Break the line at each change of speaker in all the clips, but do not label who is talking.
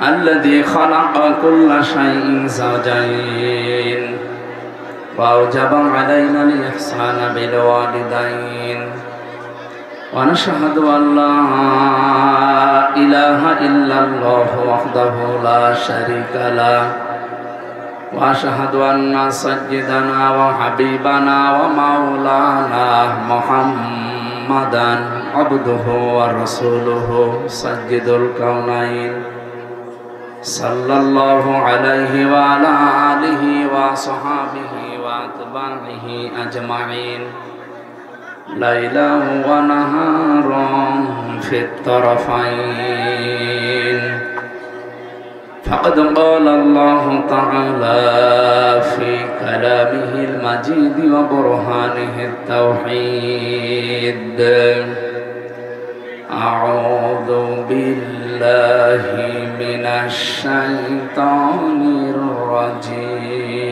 الذي خلق كل شيء زوجين وأوجب علينا الإحسان بالوالدين ونشهد أن لا إله إلا الله وحده لا شريك له وأشهد أن سيدنا وحبيبنا ومولانا محمدا عبده ورسوله سيد الكونين صلى الله عليه وعلى آله وصحابه وأتباعه أجمعين ليلا ونهارا في الطرفين فقد قال الله تعالى في كلامه المجيد وبرهانه التوحيد أعوذ بالله من الشيطان الرجيم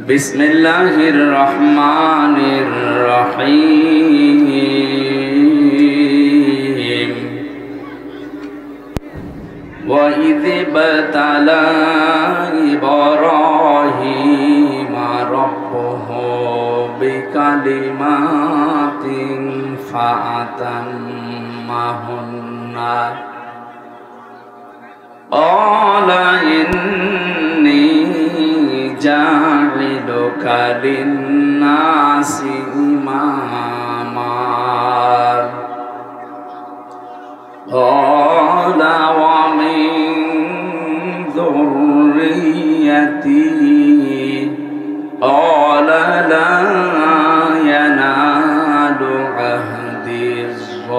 بسم الله الرحمن الرحيم وإذ ابتلى إبراهيم ربه بكلمات فأتمهن قال إني جاعلك للناس إماما قال ومن ذريتي قال لا ينال عهدي الظالمين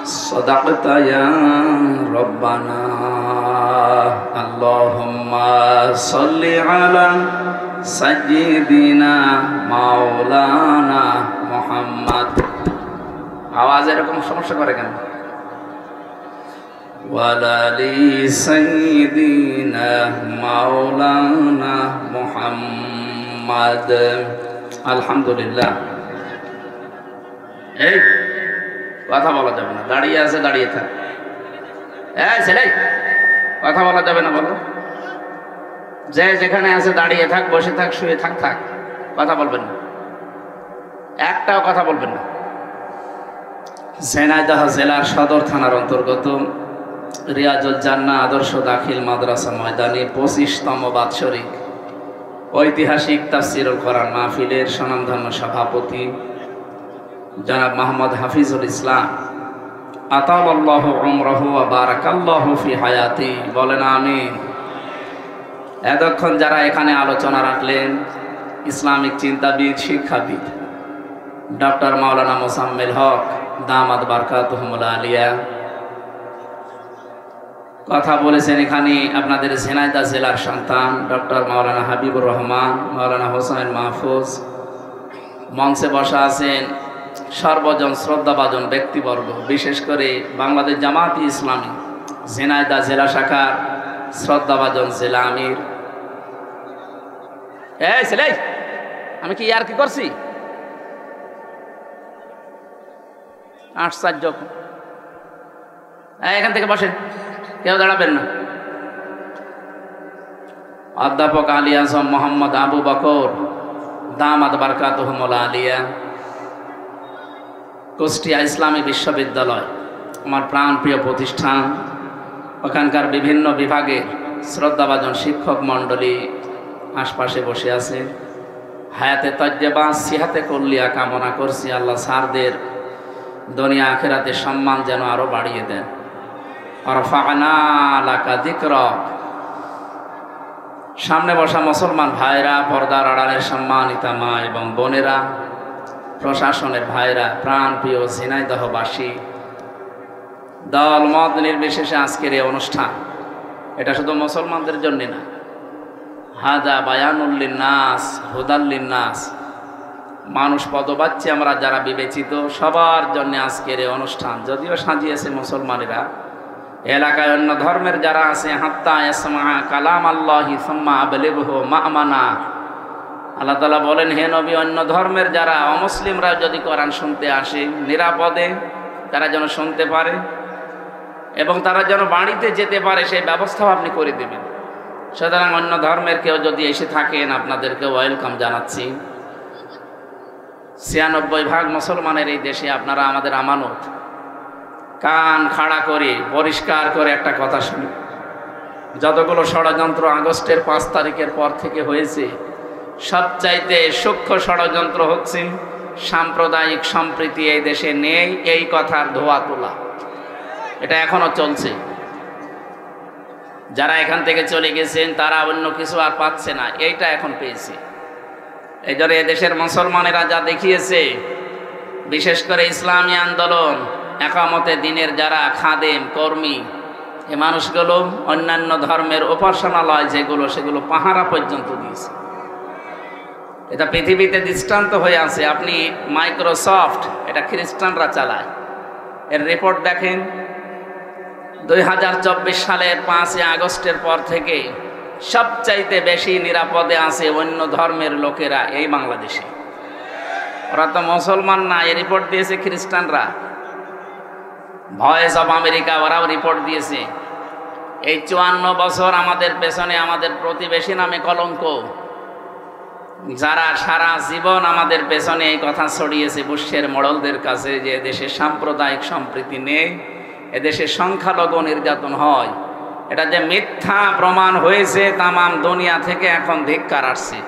صدقت يا ربنا اللهم صل على سيدنا مولانا محمد आवाज এরকম সমস্যা করে কেন ওয়ালালি সাইয়্যিদিনা মাওলানা মুহাম্মদ আলহামদুলিল্লাহ এই কথা বলা যাবে না দাঁড়িয়ে আছে দাঁড়িয়ে থাক এই ছেলে কথা বলা যাবে না বলো যে যেখানে আছে দাঁড়িয়ে থাক বসে থাক শুয়ে থাক থাক কথা বলবেন না একটাও কথা বলবেন না ঝিনাইদহ জেলার সদর থানার অন্তর্গত রিয়াজুল জান্নাহ আদর্শ দাখিল মাদ্রাসা ময়দানে 25তম বাৎসরিক ঐতিহাসিক তাফসীরুল কোরআন মাহফিলের স্বনামধন্য সভাপতি জনাব মোহাম্মদ হাফিজুল ইসলাম আতালাল্লাহু উমরাহু ওয়া বারাকাল্লাহু ফি হায়াতি বলেন আমিন। এতক্ষণ যারা এখানে আলোচনা রাখলেন ইসলামিক চিন্তাবিদ শিক্ষাবিদ ডক্টর মাওলানা মোসাম্মেল হক দামাত বারকাতুহুমুল আলিয়া কথা বলেছেন। এখানে আপনাদের ঝিনাইদহ জেলার সন্তান ডক্টর মাওলানা হাবিবুর রহমান, মাওলানা হোসেন মাহফুজ। মঞ্চে বসা আছেন সর্বজন শ্রদ্ধাভাজন ব্যক্তিবর্গ, বিশেষ করে বাংলাদেশ জামাতি ইসলামী ঝিনাইদহ জেলা শাখার শ্রদ্ধাভাজন জেলা আমির। এই ছেলে আমি কি আর কি করছি আশ্চর্য। এখান থেকে বসেন, কেউ দাঁড়াবেন না। অধ্যাপক আলী আজম মোহাম্মদ আবু বকর দামাত বারকাতুহুমুল আলিয়া, কুষ্টিয়া ইসলামী বিশ্ববিদ্যালয় আমার প্রাণপ্রিয় প্রতিষ্ঠান। ওখানকার বিভিন্ন বিভাগের শ্রদ্ধাভাজন শিক্ষক মণ্ডলী আশপাশে বসে আছে। হায়াতে তজ্জেবা সিহাতে কল্লিয়া কামনা করছি আল্লাহ স্যারদের দুনিয়া আখিরাতে সম্মান যেন আরো বাড়িয়ে দেন। রফা'না লাকা যিকরাক। সামনে বসা মুসলমান ভাইরা, পর্দার আড়ালের সম্মানিতা মা এবং বোনেরা, প্রশাসনের ভাইরা, প্রাণপ্রিয় ঝিনাইদহবাসী, দল মত নির্বিশেষে আজকের এই অনুষ্ঠান এটা শুধু মুসলমানদের জন্য না, হাদা বায়ানুল লিন্নাস হুদাল লিন্নাস, মানুষ পদবাচ্চে আমরা যারা বিবেচিত সবার জন্য আজকের এই অনুষ্ঠান। যদিও সাজিয়েছে মুসলমানেরা, এলাকায় অন্য ধর্মের যারা আছে হাত্তা ইয়াসমা কালাম আল্লাহি সুম্মা আবলিগহু মা'মানা, আল্লাহ তাআলা বলেন, হে নবী, অন্য ধর্মের যারা অমুসলিমরা যদি কোরআন শুনতে আসে নিরাপদে তারা যেন শুনতে পারে এবং তারা যেন বাড়িতে যেতে পারে সেই ব্যবস্থাও আপনি করে দেবেন। সুতরাং অন্য ধর্মের কেউ যদি এসে থাকেন আপনাদেরকে ওয়েলকাম জানাচ্ছি। ৯৬% মুসলমানের এই দেশে আপনারা আমাদের আমানত। কান খাড়া করে পরিষ্কার করে একটা কথা শুনি, যতগুলো ষড়যন্ত্র আগস্টের ৫ তারিখের পর থেকে হয়েছে সবচাইতে সূক্ষ্ম ষড়যন্ত্র হচ্ছে সাম্প্রদায়িক সম্প্রীতি এই দেশে নেই এই কথার ধোয়া তোলা। এটা এখনো চলছে। যারা এখান থেকে চলে গেছেন তারা অন্য কিছু আর পাচ্ছে না, এইটা এখন পেয়েছে। এই জন্য এদেশের মুসলমানেরা যা দেখিয়েছে, বিশেষ করে ইসলামী আন্দোলন, একামতে দিনের যারা খাদেম কর্মী, এই মানুষগুলো অন্যান্য ধর্মের উপাসনালয় যেগুলো সেগুলো পাহারা পর্যন্ত দিয়েছে। এটা পৃথিবীতে দৃষ্টান্ত হয়ে আছে। আপনি মাইক্রোসফট, এটা খ্রিস্টানরা চালায়, এর রিপোর্ট দেখেন। ২০২৪ সালের ৫ই আগস্টের পর থেকে সবচাইতে বেশি নিরাপদে আছে অন্য ধর্মের লোকেরা এই বাংলাদেশে। ওরা তো মুসলমান না, এই রিপোর্ট দিয়েছে খ্রিস্টানরা। ভয়েস অফ আমেরিকা ওরাও রিপোর্ট দিয়েছে। এই ৫৪ বছর আমাদের পেছনে আমাদের প্রতিবেশী নামে কলঙ্ক, যারা সারা জীবন আমাদের পেছনে এই কথা ছড়িয়েছে বুশের মোড়লদের কাছে যে দেশে সাম্প্রদায়িক সম্প্রীতি নেই, এদেশে সংখ্যালঘু নির্যাতন হয়, এটা যে মিথ্যা প্রমাণ হয়েছে তামাম দুনিয়া থেকে এখন ধিক্কার আসছে।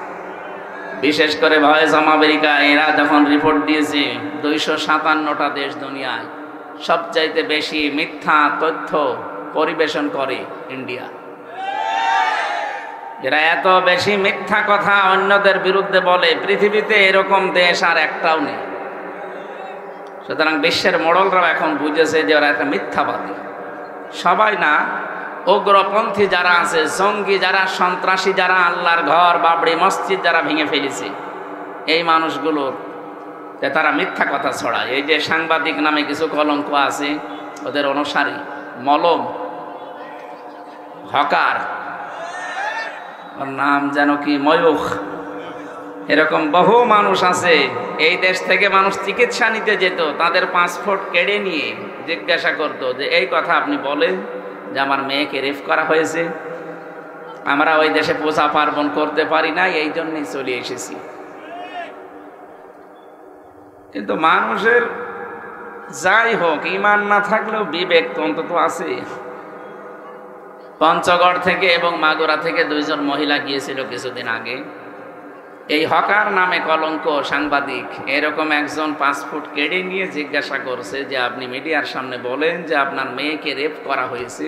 বিশেষ করে ভয়েস অফ আমেরিকা এরা যখন রিপোর্ট দিয়েছে ২৫৭টা দেশ দুনিয়ায় সবচাইতে বেশি মিথ্যা তথ্য পরিবেশন করে ইন্ডিয়া। এরা এত বেশি মিথ্যা কথা অন্যদের বিরুদ্ধে বলে, পৃথিবীতে এরকম দেশ আর একটাও নেই। সুতরাং বিশ্বের মোড়লরাও এখন বুঝেছে যে ওরা একটা মিথ্যাবাদী। সবাই না, উগ্রপন্থী যারা আছে, জঙ্গি যারা, সন্ত্রাসী যারা, আল্লাহর ঘর বাবরি মসজিদ যারা ভেঙে ফেলেছে, এই মানুষগুলোর যে তারা মিথ্যা কথা ছড়ায়। এই যে সাংবাদিক নামে কিছু কলঙ্ক আছে, ওদের অনুসারী মলম হকার, ওর নাম যেন কি ময়ূখ, এরকম বহু মানুষ আছে। এই দেশ থেকে মানুষ চিকিৎসা নিতে যেত, তাদের পাসপোর্ট কেড়ে নিয়ে জিজ্ঞাসা করতো যে এই কথা আপনি বলেন যে আমার মেয়েকে রেপ করা হয়েছে, আমরা ওই দেশে পূজা পার্বণ করতে পারি না, এই জন্যই চলে এসেছি। কিন্তু মানুষের যাই হোক ঈমান না থাকলেও বিবেক তো অন্তত আছে। পঞ্চগড় থেকে এবং মাগুরা থেকে ২ জন মহিলা গিয়েছিল কিছুদিন আগে। এই হকার নামে কলঙ্ক সাংবাদিক এরকম একজন পাসপোর্ট কেড়ে নিয়ে জিজ্ঞাসা করছে যে আপনি মিডিয়ার সামনে বলেন যে আপনার মেয়েকে রেপ করা হয়েছে,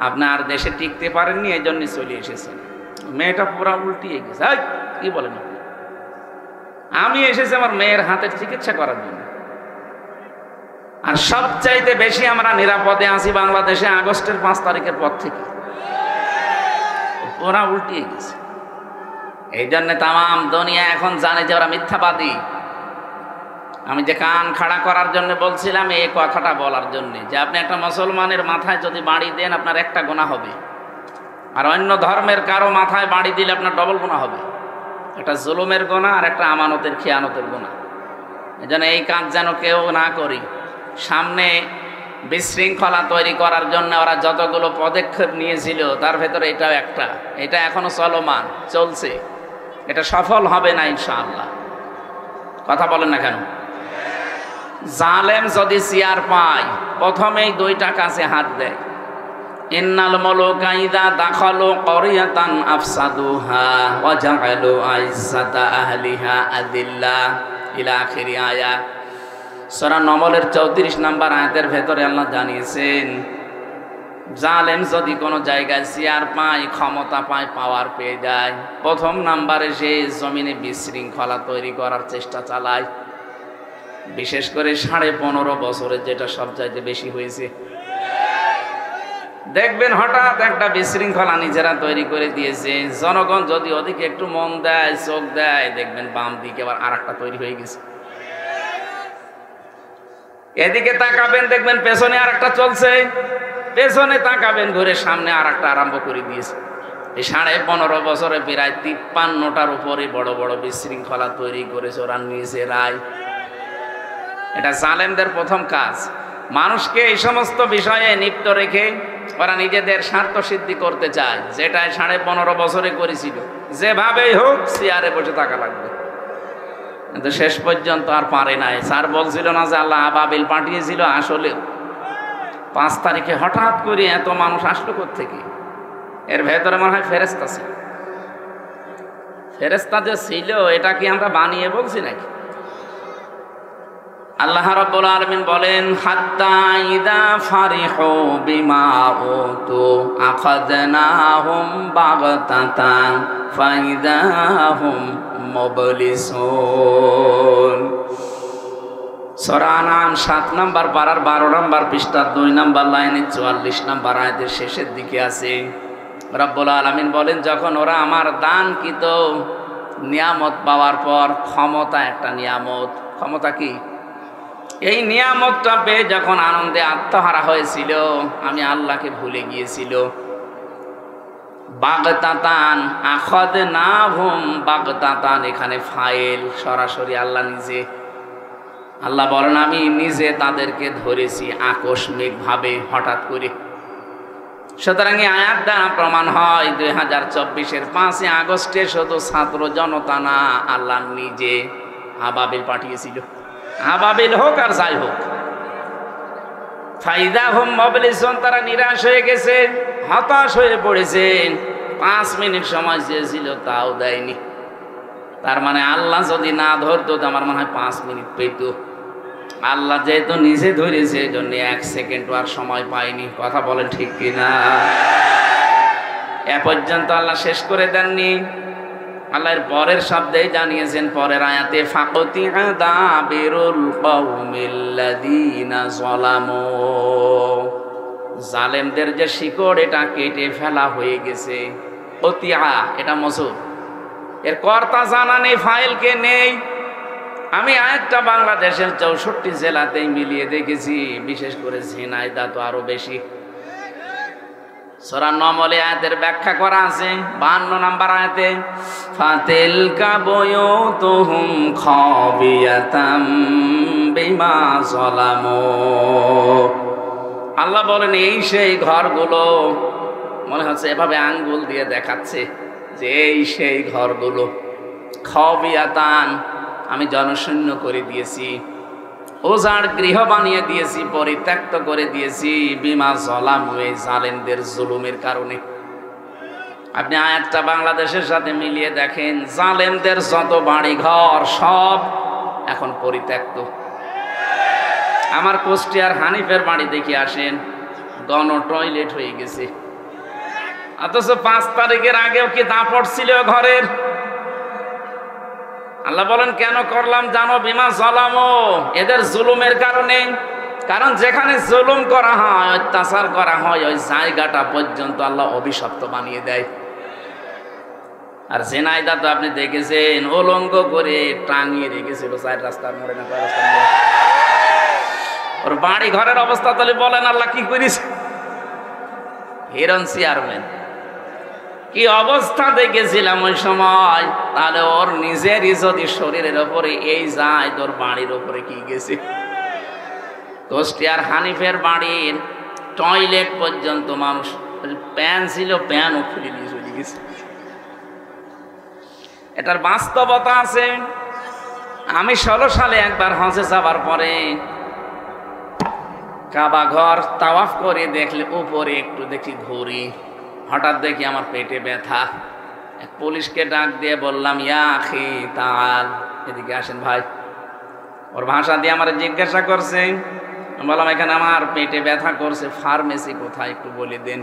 আপনার দেশে টিকতে পারেননি, এই জন্য চলে এসেছেন। মেয়েটা পুরা উল্টিয়ে গেছে, কি বলেন আপনি? আমি এসেছি আমার মেয়ের হাতের চিকিৎসা করার জন্য। আর সবচাইতে বেশি আমরা নিরাপদে আছি বাংলাদেশে আগস্টের ৫ তারিখের পর থেকে। ওরা উল্টিয়ে গেছে। এই জন্য তামাম দুনিয়া এখন জানে যে ওরা মিথ্যাবাদী। আমি যে কান খাড়া করার জন্য বলছিলাম এই কথাটা বলার জন্য যে আপনি একটা মুসলমানের মাথায় যদি বাড়ি দেন আপনার একটা গুনাহ হবে, আর অন্য ধর্মের কারো মাথায় বাড়ি দিলে আপনার ডবল গুনাহ হবে। একটা জুলুমের গুনাহ আর একটা আমানতের খেয়ানতের গুনাহ। এই জন্য এই কাজ যেন কেউ না করি। সামনে বিশৃঙ্খলা তৈরি করার জন্য ওরা যতগুলো পদক্ষেপ নিয়েছিল তার ভেতরে এটাও একটা, এটা এখনো চলমান চলছে, এটা সফল হবে না ইনশাআল্লাহ। কথা বলেন না কেন? জালেম যদি চেয়ার পায় প্রথমেই ২টা কাছে হাত দেয়। ইন্নাল মুলুকা ইযা দাখালু ক্বরিয়াতান আফসাদুহা ওয়া জাআলু আইজ্জাতা আহলিহা আযিল্লা ইলা আখিরি আয়াত। সূরা নমলের ৩৪ নম্বর আয়াতের ভেতরে আল্লাহ জানিয়েছেন জালেম যদি কোনো জায়গায় চেয়ার পায়, ক্ষমতা পায়, পাওয়ার পেয়ে যায়, প্রথম নাম্বারে সে জমিনে বিশৃঙ্খলা তৈরি করার চেষ্টা চালায়। বিশেষ করে ১৫.৫ বছরে যেটা সবচাইতে বেশি হয়েছে। দেখবেন হঠাৎ একটা বিশৃঙ্খলা নিজেরা তৈরি করে দিয়েছে, জনগণ যদি ওদিকে একটু মন দেয়, চোখ দেয়, দেখবেন বাম দিকে আবার আরেকটা তৈরি হয়ে গেছে। এদিকে তাকাবেন দেখবেন পেছনে আরেকটা চলছে, পেছনে তাকাবেন ঘুরে সামনে আরেকটা আরম্ভ করে দিয়েছে। এই 15.5 বছরে প্রায় 53টার উপরে বড় বড় বিশৃঙ্খলা তৈরি করেছে ওরা নিজেরাই। এটা জালেমদের প্রথম কাজ, মানুষকে এই সমস্ত বিষয়ে লিপ্ত রেখে ওরা নিজেদের স্বার্থ সিদ্ধি করতে চায়, যেটা 15.5 বছরে করেছিল। যেভাবেই হোক চেয়ারে বসে থাকা লাগবে, কিন্তু শেষ পর্যন্ত আর পারে নাই। স্যার বলছিল না যে আল্লাহ আবাবিল পাঠিয়েছিল, আসলে 5 তারিখে হঠাৎ করে এত মানুষ আসলো কোত্থেকে? এর ভেতরে মনে হয় ফেরেশতা ছিল। ফেরেশতা যে ছিল এটা কি আমরা বানিয়ে বলছি নাকি? আল্লাহ রাব্বুল আলামিন বলেন, হাত্তা ইদা ফারিহু বিমা উতু আখাযনাহুম বাগতাতান ফাইদা হুম মুবলিসুন। সূরা আনআম 7 নম্বর পারার 12 নম্বর পৃষ্ঠার 2 নম্বর লাইনে 44 নম্বর আয়াতের শেষের দিকে আছে। রব্বুল আলামিন বলেন, যখন ওরা আমার দানকৃত নিয়ামত পাওয়ার পর, ক্ষমতা একটা নিয়ামত, ক্ষমতা কি? এই নিয়ামতটা পেয়ে যখন আনন্দে আত্মহারা হয়েছিল, আমি আল্লাহকে ভুলে গিয়েছিল। বাগতাতান আখাযনাহুম বাগতাতান, এখানে ফাইল সরাসরি আল্লাহ নিজে। আল্লাহ বলেন, আমি নিজে তাদেরকে ধরেছি আকস্মিকভাবে, হঠাৎ করে। সুতরাং এই আয়াত দ্বারা প্রমাণ হয় 2024-এর 5 আগস্টে শুধু ছাত্র জনতা না, আল্লাহ নিজে আবাবিল পাঠিয়েছিল। আবাবিল হোক আর যাই হোক, ফাইদা হুম মুবলিসুন, তারা নিরাশ হয়ে গেছে, হতাশ হয়ে পড়েছে। 5 মিনিট সময় চেয়েছিল, তাও দেয়নি। তার মানে আল্লাহ যদি না ধরতো তো আমার মনে হয় 5 মিনিট পেত। আল্লাহ যেহেতু নিজে ধরেছে, এই জন্য 1 সেকেন্ড আর সময় পায়নি। কথা বলেন ঠিক কিনা? এ পর্যন্ত আল্লাহ শেষ করে দেননি। আল্লাহর পরের শব্দেই জানিয়েছেন, পরের আয়াতে, ফাকতিআ দাবিরুল কওমিল্লাযীনা যালামু, জালেমদের যে শিকড় এটা কেটে ফেলা হয়ে গেছে। কতিয়া এটা মজুর, এর কর্তা জানা নেই, ফাইলকে নেই। আমি আয়াতটা বাংলাদেশের 64 জেলাতেই মিলিয়ে দেখেছি, বিশেষ করে ঝিনাইদহ তো আরো বেশি। সূরা নমলে আয়াতের ব্যাখ্যা করা আছে 52 নম্বর আয়াতে, ফাতিলকা বুয়ুতুহুম খাবিয়াতাম বিমা যালামু। আল্লাহ বলেন, এই সেই ঘরগুলো, মনে হচ্ছে এভাবে আঙ্গুল দিয়ে দেখাচ্ছে যে এই সেই ঘরগুলো, খাবিয়াতান, আমি জনশূন্য করে দিয়েছি, ওজাড় গৃহ বানিয়ে দিয়েছি, পরিত্যক্ত করে দিয়েছি, বিমা যালামু, এই জালেমদের জুলুমের কারণে। আপনি আয়াতটা বাংলাদেশের সাথে মিলিয়ে দেখেন, জালেমদের যত বাড়ি ঘর সব এখন পরিত্যক্ত। আমার কুষ্টিয়ার হানিফের বাড়ি দেখে আসেন, গণ টয়লেট হয়ে গেছে। অথচ 5 তারিখের আগেও কি দাপট ছিল ঘরের? আল্লাহ বলেন, কেন করলাম জানো? বিমা যালামু, এদের জুলুমের কারণে। কারণ যেখানে জুলুম করা হয়, অত্যাচার করা হয়, ওই জায়গাটা পর্যন্ত আল্লাহ অভিশপ্ত বানিয়ে দেয়। আর ঝিনাইদহ তো আপনি দেখেছেন, উলঙ্গ করে টাঙিয়ে রেখেছিল 4 রাস্তার মোড়ে না 5 রাস্তার মোড়ে। ওর বাড়ি ঘরের অবস্থা তাহলে বলেন আল্লাহ কি করিস? হিরণ চেয়ারম্যান কি অবস্থা দেখেছিলাম ওই সময়, তাহলে ওর নিজেরই যদি শরীরের ওপরে এই যায়, তোর বাড়ির ওপরে কি গেছে? কুষ্টিয়ার হানিফের বাড়ির টয়লেট পর্যন্ত মানুষ, প্যান ছিল, প্যানও খুলে নিয়ে চলে গেছে। এটার বাস্তবতা আছে। আমি 16 সালে একবার হজে যাবার পরে কাবা ঘর তাওয়াফ করে দেখলে উপরে একটু দেখি ঘুরি, হঠাৎ দেখি আমার পেটে ব্যথা। এক পুলিশকে ডাক দিয়ে বললাম, ইয়া আখি তাআল, এদিকে আসেন ভাই। ওর ভাষা দিয়ে আমার জিজ্ঞাসা করছে, বললাম এখানে আমার পেটে ব্যথা করছে, ফার্মেসি কোথায় একটু বলে দিন।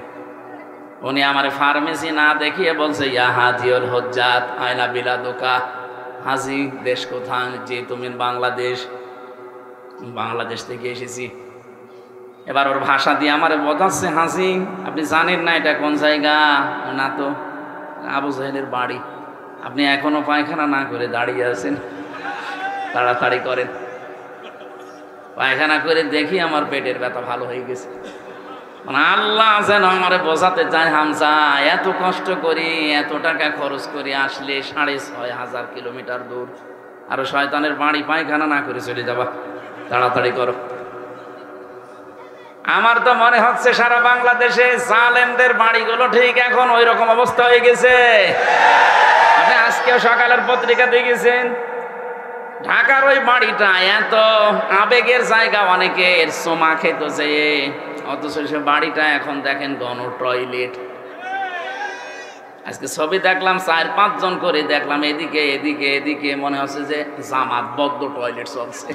উনি আমার ফার্মেসি না দেখিয়ে বলছে, ইয়া হাজিউল হুজ্জাত আইনা বিলাদুকা, হাজি দেশ কোথায়? যে তুমি বাংলাদেশ। বাংলাদেশ থেকে এসেছি। এবার ওর ভাষা দিয়ে আমার বোঝাচ্ছে, হাসি আপনি জানেন না এটা কোন জায়গা? না তো। আবু জাহেলের বাড়ি। আপনি এখনো পায়খানা না করে দাঁড়িয়ে আছেন, তাড়াতাড়ি করেন। পায়খানা করে দেখি আমার পেটের ব্যথা ভালো হয়ে গেছে। মানে আল্লাহ যেন আমারে বোঝাতে চায়, হামজা এত কষ্ট করি, এত টাকা খরচ করি, আসলে 6,500 কিলোমিটার দূর, আরো শয়তানের বাড়ি পায়খানা না করে চলে যাবা, তাড়াতাড়ি করো। আমার তো মনে হচ্ছে সারা বাংলাদেশে জালেমদের বাড়িগুলো ঠিক এখন ওই রকম অবস্থা হয়ে গেছে। আপনি আজকেও সকালের পত্রিকা দেখেছেন, ঢাকার ওই বাড়িটা এত আবেগের জায়গা, অনেকের সোমা খেত যে, অথচ সে বাড়িটা এখন দেখেন গণ টয়লেট। আজকে ছবি দেখলাম 4-5 জন করে দেখলাম, এদিকে এদিকে এদিকে, মনে হচ্ছে যে জামাত বদ্ধ টয়লেট চলছে।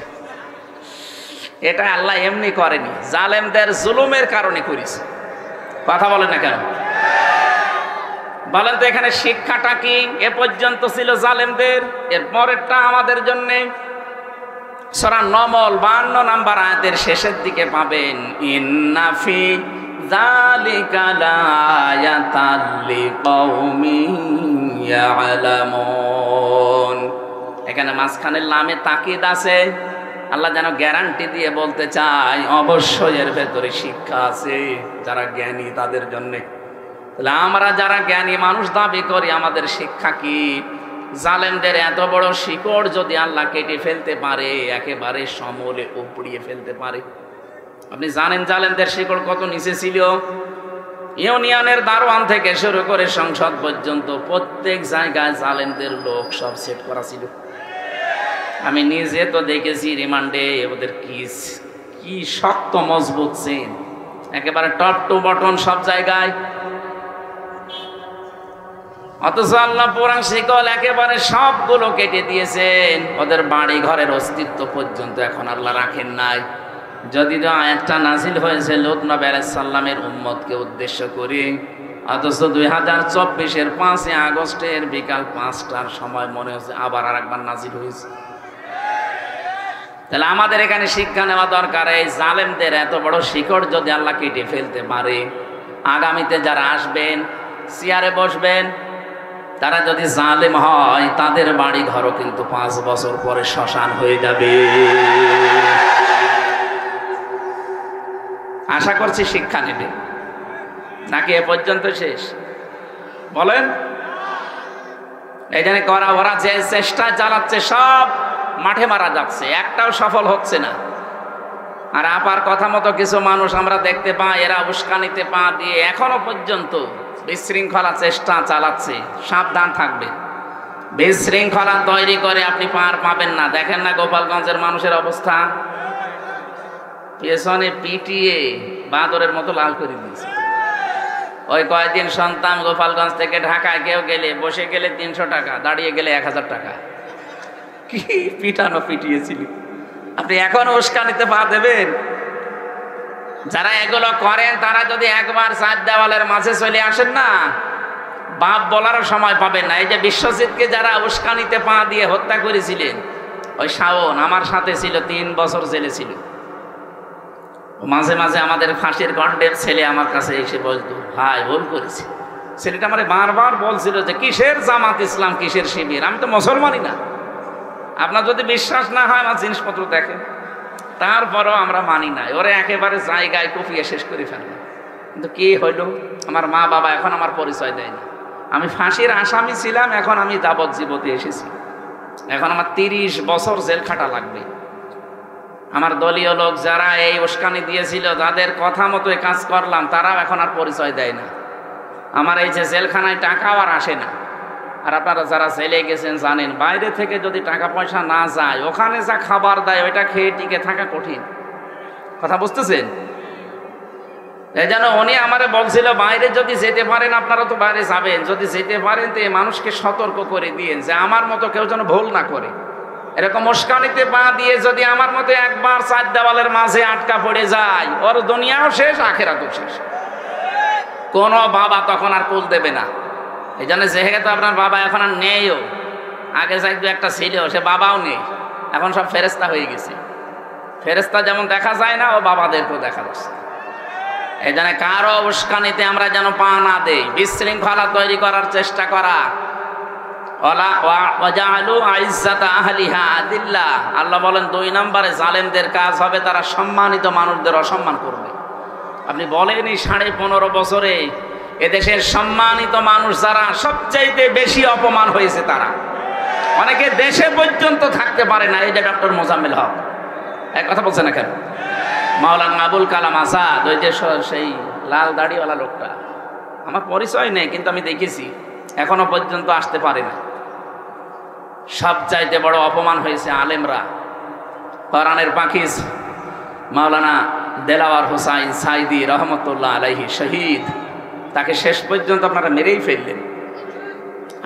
এটা আল্লাহ এমনি করেনি, জালেমদের জুলুমের কারণে করেছে। কথা বলে না কেন? বলেন তো এখানে শিক্ষাটা কি? এ পর্যন্ত ছিল জালেমদের, এর পরেরটা আমাদের জন্য। সূরা নমল 52 নম্বর আয়াতের শেষের দিকে পাবেন, ইন্না ফি যালিকা লায়াতাল লিকাউমিন ইয়ালামুন। এখানে মাঝখানের লামে তাকিদ আছে, আল্লাহ যেন গ্যারান্টি দিয়ে বলতে চায় অবশ্যই এর ভেতরে শিক্ষা আছে যারা জ্ঞানী তাদের জন্য। তাহলে আমরা যারা জ্ঞানী মানুষ দাবি করি, আমাদের শিক্ষা কি? জালেমদের এত বড় শিকড় যদি আল্লাহ কেটে ফেলতে পারে, একেবারে সমূলে উপড়িয়ে ফেলতে পারে। আপনি জানেন জালেমদের শিকড় কত নিচে ছিল? ইউনিয়নের দারোয়ান থেকে শুরু করে সংসদ পর্যন্ত প্রত্যেক জায়গায় জালেমদের লোক সব সেট করা ছিল। আমি নিজে তো দেখেছি রিমান্ডে ওদের কি শক্ত মজবুত চেন, একেবারে টপ টু বটন সব জায়গায়। অথচ আল্লাহ পুরান শিকল একেবারে সবগুলো কেটে দিয়েছেন, ওদের বাড়ি ঘরের অস্তিত্ব পর্যন্ত এখন আল্লাহ রাখেন নাই। যদি তো আয়াতটা নাজিল হয়েছে লূত নবী আলাইহিস সালামের উম্মতকে উদ্দেশ্য করে, অথচ 2024-এর 5 আগস্টের বিকাল 5টার সময় মনে হচ্ছে আবার আরেকবার নাজিল হয়েছে। তাহলে আমাদের এখানে শিক্ষা নেওয়া দরকার, এই জালেমদের এত বড় শিকড় যদি আল্লাহ কেটে ফেলতে পারে, আগামীতে যারা আসবেন চেয়ারে বসবেন, তারা যদি জালেম হয়, তাদের বাড়ি ঘরও কিন্তু 5 বছর পরে শ্মশান হয়ে যাবে। আশা করছি শিক্ষা নেবে, নাকি এ পর্যন্ত শেষ? বলেন। এই জন্য ওরা যে চেষ্টা চালাচ্ছে সব মাঠে মারা যাচ্ছে, একটাও সফল হচ্ছে না। আর আপার কথা মতো কিছু মানুষ আমরা দেখতে পাই, এরা উস্কানিতে পা দিয়ে এখনো পর্যন্ত বিশৃঙ্খলা চেষ্টা চালাচ্ছে। সাবধান থাকবে, বিশৃঙ্খলা তৈরি করে আপনি পার পাবেন না। দেখেন না গোপালগঞ্জের মানুষের অবস্থা, পেছনে পিটিয়ে বাঁদরের মতো লাল করে দিয়েছে। ওই কয়েকদিন সন্তান গোপালগঞ্জ থেকে ঢাকায় কেউ গেলে, বসে গেলে 300 টাকা, দাঁড়িয়ে গেলে 1000 টাকা। কি পিটানো পিটিয়েছিল! আপনি এখন উস্কানিতে পা দেবেন? যারা এগুলো করেন তারা যদি একবার 4 দেওয়ালের মাঝে চলে আসেন না, বাপ বলারও সময় পাবেন না। এই যে বিশ্বজিৎকে যারা উস্কানিতে পা দিয়ে হত্যা করেছিলেন, ওই শাওন আমার সাথে ছিল, 3 বছর জেলে ছিল। মাঝে মাঝে আমাদের ফাঁসির গন্ডের ছেলে আমার কাছে এসে বলতো, ভাই ভুল করেছি। ছেলেটা আমারে বারবার বলছিল যে কিসের জামাত ইসলাম, কিসের শিবির, আমি তো মুসলমানই না। আপনার যদি বিশ্বাস না হয় আমার জিনিসপত্র দেখেন। তারপরও আমরা মানি নাই, ওরা একেবারে জায়গায় কুপিয়ে শেষ করে ফেলল। কিন্তু কি হইল, আমার মা বাবা এখন আমার পরিচয় দেয় না। আমি ফাঁসির আসামি ছিলাম, এখন আমি যাবজ্জীবতে এসেছি। এখন আমার 30 বছর জেল খাটা লাগবে। আমার দলীয় লোক যারা এই উস্কানি দিয়েছিল, যাদের কথা মতো কাজ করলাম, তারাও এখন আর পরিচয় দেয় না। আমার এই যে জেলখানায় টাকাও আর আসে না। আর আপনারা যারা জেলে গেছেন জানেন, বাইরে থেকে যদি টাকা পয়সা না যায়, ওখানে যা খাবার দেয় ওইটা খেয়ে টিকে থাকা কঠিন। কথা বুঝতেছেন? এই জন্য উনি আমারে বলছিল, বাইরে যদি যেতে পারেন, আপনারা তো বাইরে যাবেন, যদি যেতে পারেন তো মানুষকে সতর্ক করে দিয়েন যে আমার মতো কেউ যেন ভুল না করে। এরকম উস্কানিতে পা দিয়ে যদি আমার মতো একবার 4 দেওয়ালের মাঝে আটকা পড়ে যায়, ওর দুনিয়াও শেষ, আখেরাতও শেষ। কোনো বাবা তখন আর কুল দেবে না। এই জন্য যেহেতু আপনার বাবা এখন আর নেইও, আগে যাই একটা ছিল, সে বাবাও নেই, এখন সব ফেরেস্তা হয়ে গেছে। ফেরেস্তা যেমন দেখা যায় না, ও বাবাদেরকেও দেখা যাচ্ছে। এই জন্য কারো উস্কানিতে আমরা যেন পা না দেই, বিশৃঙ্খলা তৈরি করার চেষ্টা করা। আল্লাহ বলেন 2 নম্বরে জালেমদের কাজ হবে তারা সম্মানিত মানুষদের অসম্মান করবে। আপনি বলেনই 15.5 বছরে এদেশের সম্মানিত মানুষ যারা সবচাইতে বেশি অপমান হয়েছে তারা, অনেকে দেশে পর্যন্ত থাকতে পারে না। এই যে ডক্টর মোজাম্মেল হক, এক কথা বলছে না কেন? মাওলানা আবুল কালাম আজাদ, ওই যে সেই লাল দাড়িওয়ালা লোকটা, আমার পরিচয় নেই কিন্তু আমি দেখেছি, এখনো পর্যন্ত আসতে পারে না। সবচাইতে বড় অপমান হয়েছে আলেমরা। কোরআনের পাখিজ মাওলানা দেলাওয়ার হোসাইন সাইদি রহমতুল্লাহ আলাইহি শহীদ, তাকে শেষ পর্যন্ত আপনারা মেরেই ফেললেন।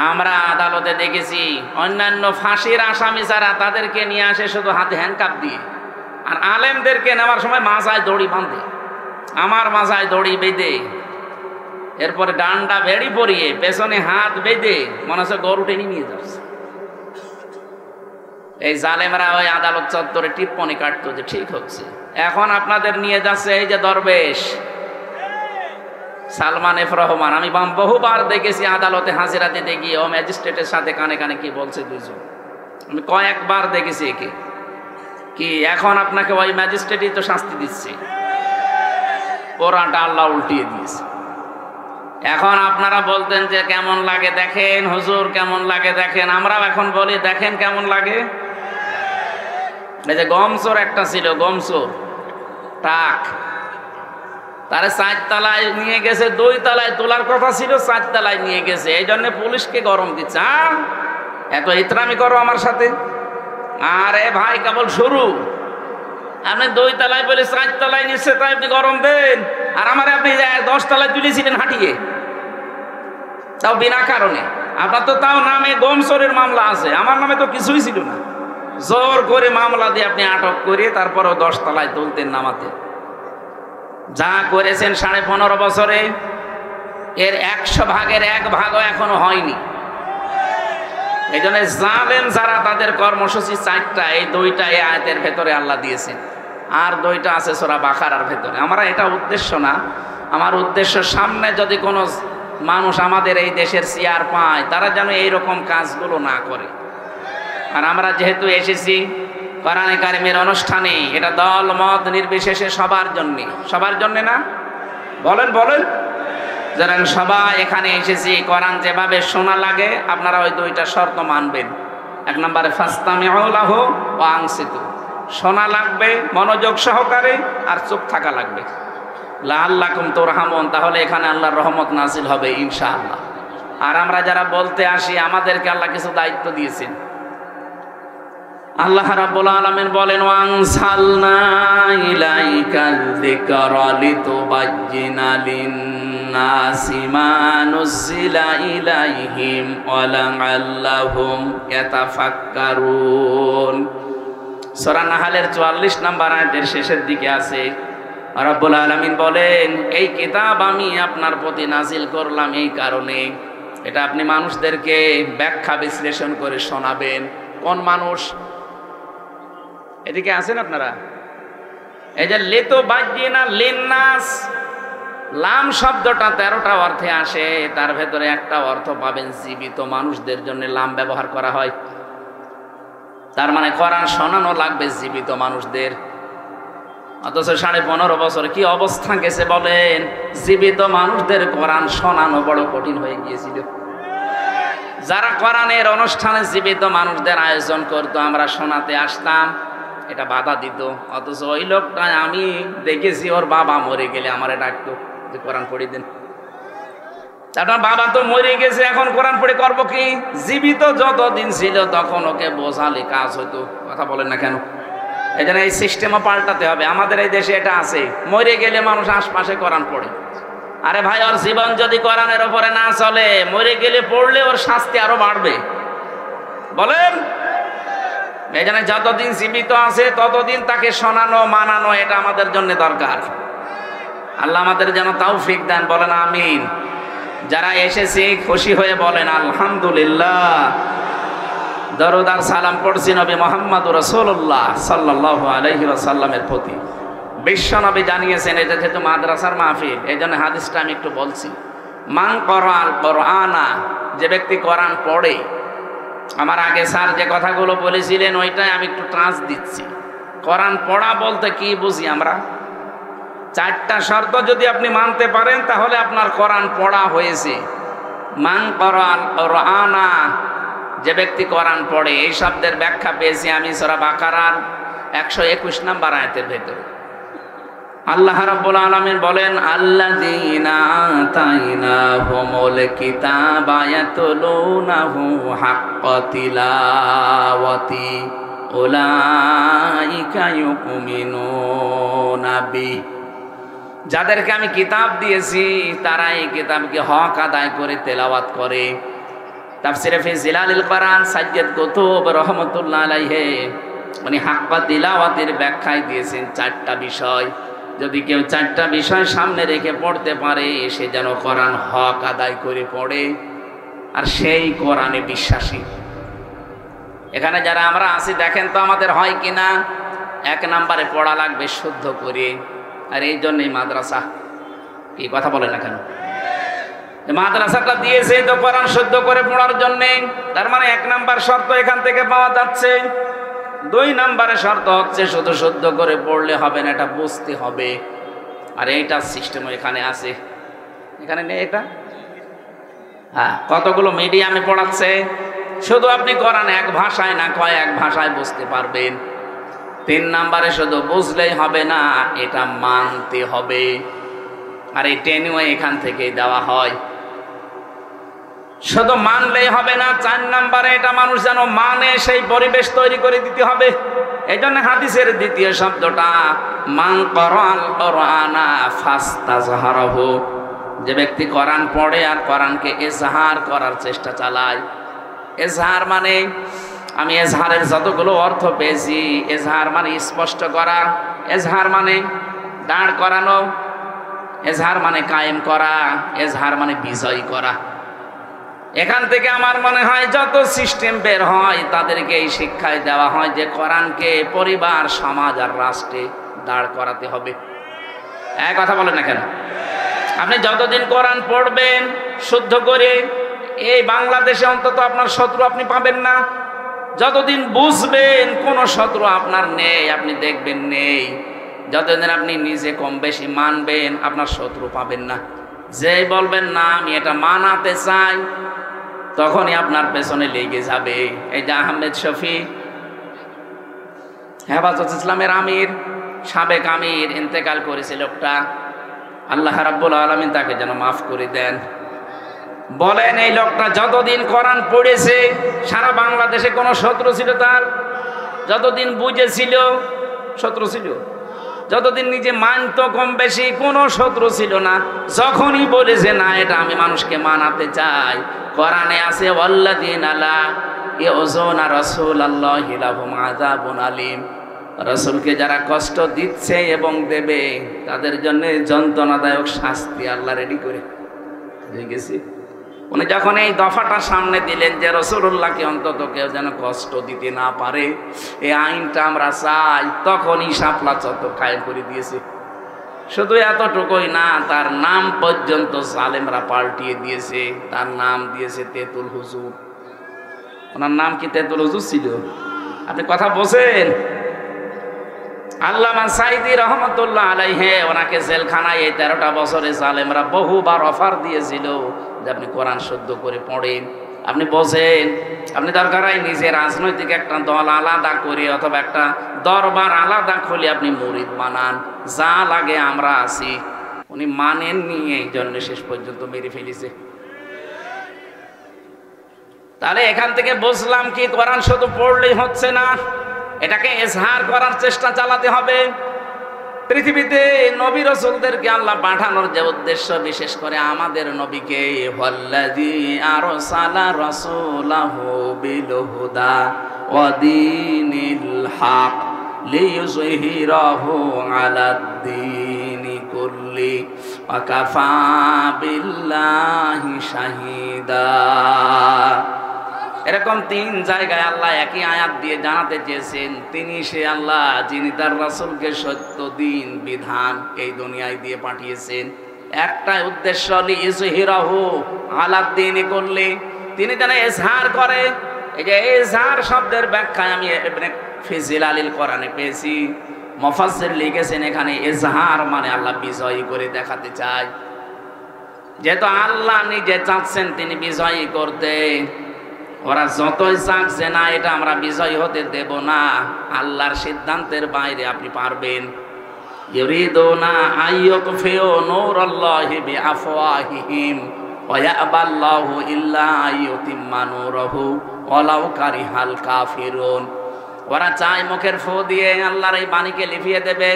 আমরা আদালতে দেখেছি অন্যান্য ফাঁসির আসামি যারা, তাদেরকে নিয়ে আসে শুধু হাতে হ্যান্ডকাপ দিয়ে, আর আলেমদেরকে নেওয়ার সময় মাথায় দড়ি বাঁধে, আমার মাথায় দড়ি বেঁধে, এরপরে ডান্ডা বেড়ি পরিয়ে পেছনে হাত বেঁধে মনে হচ্ছে গরু টেনে নিয়ে যাচ্ছে। এই জালেমরা ওই আদালত চত্বরে টিপ্পনি কাটতো যে ঠিক হচ্ছে। এখন আপনাদের নিয়ে যাচ্ছে এই যে দরবেশ সালমান এফ রহমান, আমি বহুবার দেখেছি আদালতে হাজিরা দিতে গিয়ে ও ম্যাজিস্ট্রেটের সাথে কানে কানে কি বলছে দুইজন, আমি কয়েকবার দেখেছি একে। কি এখন আপনাকে ওই ম্যাজিস্ট্রেটই তো শাস্তি দিচ্ছে, কোরআনটা আল্লাহ উল্টিয়ে দিয়েছে। এখন আপনারা বলতেন যে কেমন লাগে দেখেন হুজুর, কেমন লাগে দেখেন, আমরাও এখন বলি দেখেন কেমন লাগে। এই যে গমচোর একটা ছিল, গমচোর টাক, তারে 4 তলায় নিয়ে গেছে, 2 তলায় তোলার কথা ছিল, 4 তলায় নিয়ে গেছে। এই জন্য পুলিশকে গরম দিচ্ছে, এত ইতরামি করো আমার সাথে। আরে ভাই কেবল শুরু, আপনি 2 তলায় বলে 4 তলায় নিচ্ছে, তাই আপনি গরম দেন। আর আমারে আপনি 10 তলায় তুলেছিলেন হাঁটিয়ে, তাও বিনা কারণে। আপনার তো তাও নামে গমচোরের মামলা আছে, আমার নামে তো কিছুই ছিল না। জোর করে মামলা দিয়ে আপনি আটক করে তারপরেও 10 তলায় তুলতেন নামাতে। যা করেছেন 15.5 বছরে, এর 100 ভাগের 1 ভাগও এখনো হয়নি। এই জন্য জালেম যারা, তাদের কর্মসূচি 4টা, এই 2টা এই আয়াতের ভেতরে আল্লাহ দিয়েছেন, আর 2টা আছে সূরা বাকারার ভেতরে। আমরা এটা উদ্দেশ্য না, আমার উদ্দেশ্য সামনে যদি কোনো মানুষ আমাদের এই দেশের চেয়ার পায়, তারা যেন এইরকম কাজগুলো না করে। আর আমরা যেহেতু এসেছি কোরআনে কারিমের অনুষ্ঠানে, এটা দল মত নির্বিশেষে সবার জন্যে। সবার জন্যে না? বলেন বলেন। যারা সবাই এখানে এসেছি, কোরআন যেভাবে শোনা লাগে আপনারা ওই 2টা শর্ত মানবেন। 1 নম্বরে ফাসতামিউ লাহু ওয়া আনসিতু, শোনা লাগবে মনোযোগ সহকারে, আর চুপ থাকা লাগবে। লাআল্লাকুম তুরহামুন, তাহলে এখানে আল্লাহর রহমত নাজিল হবে ইনশাআল্লাহ। আর আমরা যারা বলতে আসি, আমাদেরকে আল্লাহ কিছু দায়িত্ব দিয়েছেন। আল্লাহ রাব্বুল আলামিন বলেন, ওয়ানসালনা ইলাইকাল যিকরা লিতুবাজ্জিনা লিন-নাসি মা নুজিলা ইলাইহিম ওয়া লাআল্লাহুম ইয়াতাফাক্কারুন। সূরা নাহলের 44 নম্বর আয়াতের শেষের দিকে আছে, রাব্বুল আলামিন বলেন, এই কিতাব আমি আপনার প্রতি নাজিল করলাম এই কারণে, এটা আপনি মানুষদেরকে ব্যাখ্যা বিশ্লেষণ করে শোনাবেন। কোন মানুষ? এদিকে আছেন আপনারা? এই যে লিতুবাজ্জিনা লিন-নাস, লাম শব্দটা 13টা অর্থে আসে, তার ভেতরে একটা অর্থ পাবেন জীবিত মানুষদের জন্য লাম ব্যবহার করা হয়। তার মানে কোরআন শোনানো লাগবে জীবিত মানুষদের। অথচ 15.5 বছর কি অবস্থা গেছে বলেন, জীবিত মানুষদের কোরআন শোনানো বড় কঠিন হয়ে গিয়েছিল। যারা কোরআনের অনুষ্ঠানে জীবিত মানুষদের আয়োজন করতো, আমরা শোনাতে আসতাম, এটা বাধা দিত। অথচ ওই লোকটা আমি দেখেছি, ওর বাবা মরে গেলে আমারে ডাকতো যে কোরআন পড়ে দেন। আপনার বাবা তো মরে গেছে, এখন কোরআন পড়ে করবো কি? জীবিত যতদিন ছিল তখন ওকে বোঝালে কাজ হতো। কথা বলেন না কেন? এই জন্য এই সিস্টেমও পাল্টাতে হবে। আমাদের এই দেশে এটা আছে, মরে গেলে মানুষ আশপাশে কোরআন পড়ে। আরে ভাই, ওর জীবন যদি কোরআনের ওপরে না চলে, মরে গেলে পড়লে ওর শাস্তি আরো বাড়বে। বলেন, এই জন্য যতদিন জীবিত আছে ততদিন তাকে শোনানো মানানো, এটা আমাদের জন্য দরকার। আল্লাহ আমাদের যেন তৌফিক দেন, বলেন আমিন। যারা এসেছি খুশি হয়ে বলেন আলহামদুলিল্লাহ। দরুদ আর সালাম পড়ছি নবী মুহাম্মদুর রাসূলুল্লাহ সাল্লাল্লাহু আলাইহি ওয়াসাল্লামের প্রতি। বিশ্ব নবী জানিয়েছেন, এটা যেহেতু মাদ্রাসার মাহফিল, এই জন্য হাদিসটা আমি একটু বলছি। মান করাল কোরআনা, যে ব্যক্তি কোরআন পড়ে, আমার আগে স্যার যে কথাগুলো বলেছিলেন ওইটাই আমি একটু ট্রান্স দিচ্ছি। কোরআন পড়া বলতে কি বুঝি আমরা? চারটা শর্ত যদি আপনি মানতে পারেন তাহলে আপনার কোরআন পড়া হয়েছে। মান কোরআনা, যে ব্যক্তি কোরআন পড়ে, এই শব্দের ব্যাখ্যা পেয়েছি আমি সূরা বাকারার 121 নম্বর আয়াতের ভেতরে। আল্লাহ রাব্বুল আলামিন বলেন, আল্লাযীনা আতাইনাহুমুল কিতাবা ইয়াতলুনাহু হাক্কা তিলাওয়াতি উলাইকা ইউমিনুনা বি। যাদেরকে আমি কিতাব দিয়েছি তারা এই কিতাবকে হক আদায় করে তেলাওয়াত করে। তাফসীরে ফি জিলালিল কোরআন সাইয়্যিদ কুতুব রাহমাতুল্লাহ আলাইহি উনি হাক্কা তিলাওয়াতের ব্যাখ্যায় দিয়েছেন চারটা বিষয়। যদি কেউ চারটা বিষয় সামনে রেখে পড়তে পারে সে যেন কোরআন হক আদায় করে পড়ে, আর সেই কোরআনে বিশ্বাসী। এখানে যারা আমরা আছি দেখেন তো আমাদের হয় কিনা। 1 নম্বরে পড়া লাগবে শুদ্ধ করে, আর এই জন্যই মাদ্রাসা। কি কথা বলে না কেন? মাদ্রাসাটা দিয়েছে তো কোরআন শুদ্ধ করে পড়ার জন্যে। তার মানে 1 নম্বর শর্ত এখান থেকে পাওয়া যাচ্ছে। 2 নম্বরের শর্ত হচ্ছে শুধু শুদ্ধ করে পড়লে হবে না, এটা বুঝতে হবে। আর এইটার সিস্টেম এখানে আছে, এখানে নেই এটা। হ্যাঁ, কতগুলো মিডিয়ামে পড়াচ্ছে। শুধু আপনি কোরআন এক ভাষায় না কয়েক ভাষায় বুঝতে পারবেন। 3 নম্বরে শুধু বুঝলেই হবে না, এটা মানতে হবে। আর এই ট্রেনিং এখান থেকেই দেওয়া হয়। শুধু মানলেই হবে না, 4 নম্বরে এটা মানুষ যেন মানে, সেই পরিবেশ তৈরি করে দিতে হবে। এই জন্য হাদিসের 2য় শব্দটা মান করাল কোরআনা ফাস্তাজহারহু, যে ব্যক্তি কোরআন পড়ে আর কোরআনকে ইজহার করার চেষ্টা চালায়। ইজহার মানে, আমি এজহারের যতগুলো অর্থ পেয়েছি, এজহার মানে স্পষ্ট করা, এজহার মানে দাঁড় করানো, এজহার মানে কায়েম করা, এজহার মানে বিজয় করা। এখান থেকে আমার মনে হয় যত সিস্টেম বের হয় তাদেরকে এই শিক্ষায় দেওয়া হয় যে কোরআনকে পরিবার, সমাজ আর রাষ্ট্রে দাঁড় করাতে হবে। এক কথা বলেন না কেন? আপনি যতদিন কোরআন পড়বেন শুদ্ধ করে, এই বাংলাদেশে অন্তত আপনার শত্রু আপনি পাবেন না। যতদিন বুঝবেন কোন শত্রু আপনার নেই, আপনি দেখবেন নেই, যতদিন আপনি নিজে কম বেশি মানবেন আপনার শত্রু পাবেন না। যেই বলবেন না আমি এটা মানাতে চাই, তখনই আপনার পেছনে লেগে যাবে। এই যে আহমেদ শফি, হেফাজত ইসলামের আমির, সাবেক আমির, ইন্তেকাল করেছে লোকটা, আল্লাহ রাব্বুল আলামিন তাকে যেন মাফ করে দেন। বলেন এই লোকটা যতদিন কোরআন পড়েছে সারা বাংলাদেশে কোনো শত্রু ছিল তার? যতদিন বুঝেছিল শত্রু ছিল, যতদিন নিজে মানত কম বেশি কোনো শত্রু ছিল না। যখনই বলেছে না এটা আমি মানুষকে মানাতে চাই, কোরআনে আছে ওয়াল্লাযীনা লা ইউযুনা রাসূলাল্লাহি লাহুম আযাবুন আলীম, রাসূলকে যারা কষ্ট দিচ্ছে এবং দেবে তাদের জন্য যন্ত্রণাদায়ক শাস্তি আল্লাহ রেডি করে রেখেছে। উনি যখন এই দফাটা সামনে দিলেন যে রাসূলুল্লাহকে অন্তত কেউ যেন কষ্ট দিতে না পারে, এই আইনটা আমরা চাই, তখনই শাপলা চত্বর কায়েম করে দিয়েছে। শুধু এতটুকুই না, তার নাম পর্যন্ত জালেমরা পাল্টিয়ে দিয়েছে। তার নাম দিয়েছে তেতুল হুজুর। ওনার নাম কি তেতুল হুজুর ছিল? আপনি কথা বলছেন? আল্লামা সাইদি রহমতুল্লাহ আলাইহি ওনাকে জেলখানায় এই 13টা বছরে জালেমরা বহুবার অফার দিয়েছিল যে আপনি কোরআন শুদ্ধ করে পড়েন। আপনি বোঝেন, আপনি দরকার হয় নিজে রাজনৈতিক একটা দল আলাদা করে অথবা একটা দরবার আলাদা খুলে আপনি মুরিদ বানান, যা লাগে আমরা আছি। উনি মানেননি, এই জন্য শেষ পর্যন্ত মেরে ফেলেছে। তাহলে এখান থেকে বুঝলাম কি, কোরআন শুধু পড়লেই হচ্ছে না, এটাকে ইজহার করার চেষ্টা চালাতে হবে। পৃথিবীতে নবী রাসূলদেরকে আল্লাহ পাঠানোর যে উদ্দেশ্য, বিশেষ করে আমাদের নবীকে, ওয়াল্লাযী আরসালা রাসূলাহু বিল হুদা ওয়া দীনিল হক লিইয়ুযহিরাহু আলাদ-দীনি কুল্লি ওয়া কাফা বিল্লাহি শাহীদা। এরকম 3 জায়গায় আল্লাহ একই আয়াত দিয়ে জানাতে চেয়েছেন তিনি সে আল্লাহ যিনি তার রাসূলকে সত্য দিন বিধান এই দুনিয়ায় দিয়ে পাঠিয়েছেন। একটাই উদ্দেশ্য, লিইয়ুযহিরাহু আলাদ-দীনি কুল্লি, তিনি যেন ইজহার করে। এই যে ইজহার শব্দের ব্যাখ্যা আমি ইবনে ফি জিলালিল কোরআনে পেয়েছি। মুফাসসির লিখেছেন এখানে ইজহার মানে আল্লাহ বিজয়ী করে দেখাতে চায়। যেহেতু আল্লাহ নিজে চাচ্ছেন তিনি বিজয়ী করতে, ওরা যতই চাচ্ছে না এটা আমরা বিজয়ী হতে দেব না, আল্লাহর সিদ্ধান্তের বাইরে আপনি পারবেন। ইউরিদুনা আইয়ুতফিউ নূরাল্লাহি বিআফওয়াহিহিম ওয়া ইয়াবাল্লাহু ইল্লা আইয়ুতিম্মা নূরাহু ওয়ালাউ কারিহাল কাফিরুন। ওরা চায় মুখের ফু দিয়ে আল্লাহর এই বাণীকে লিভিয়ে দেবে।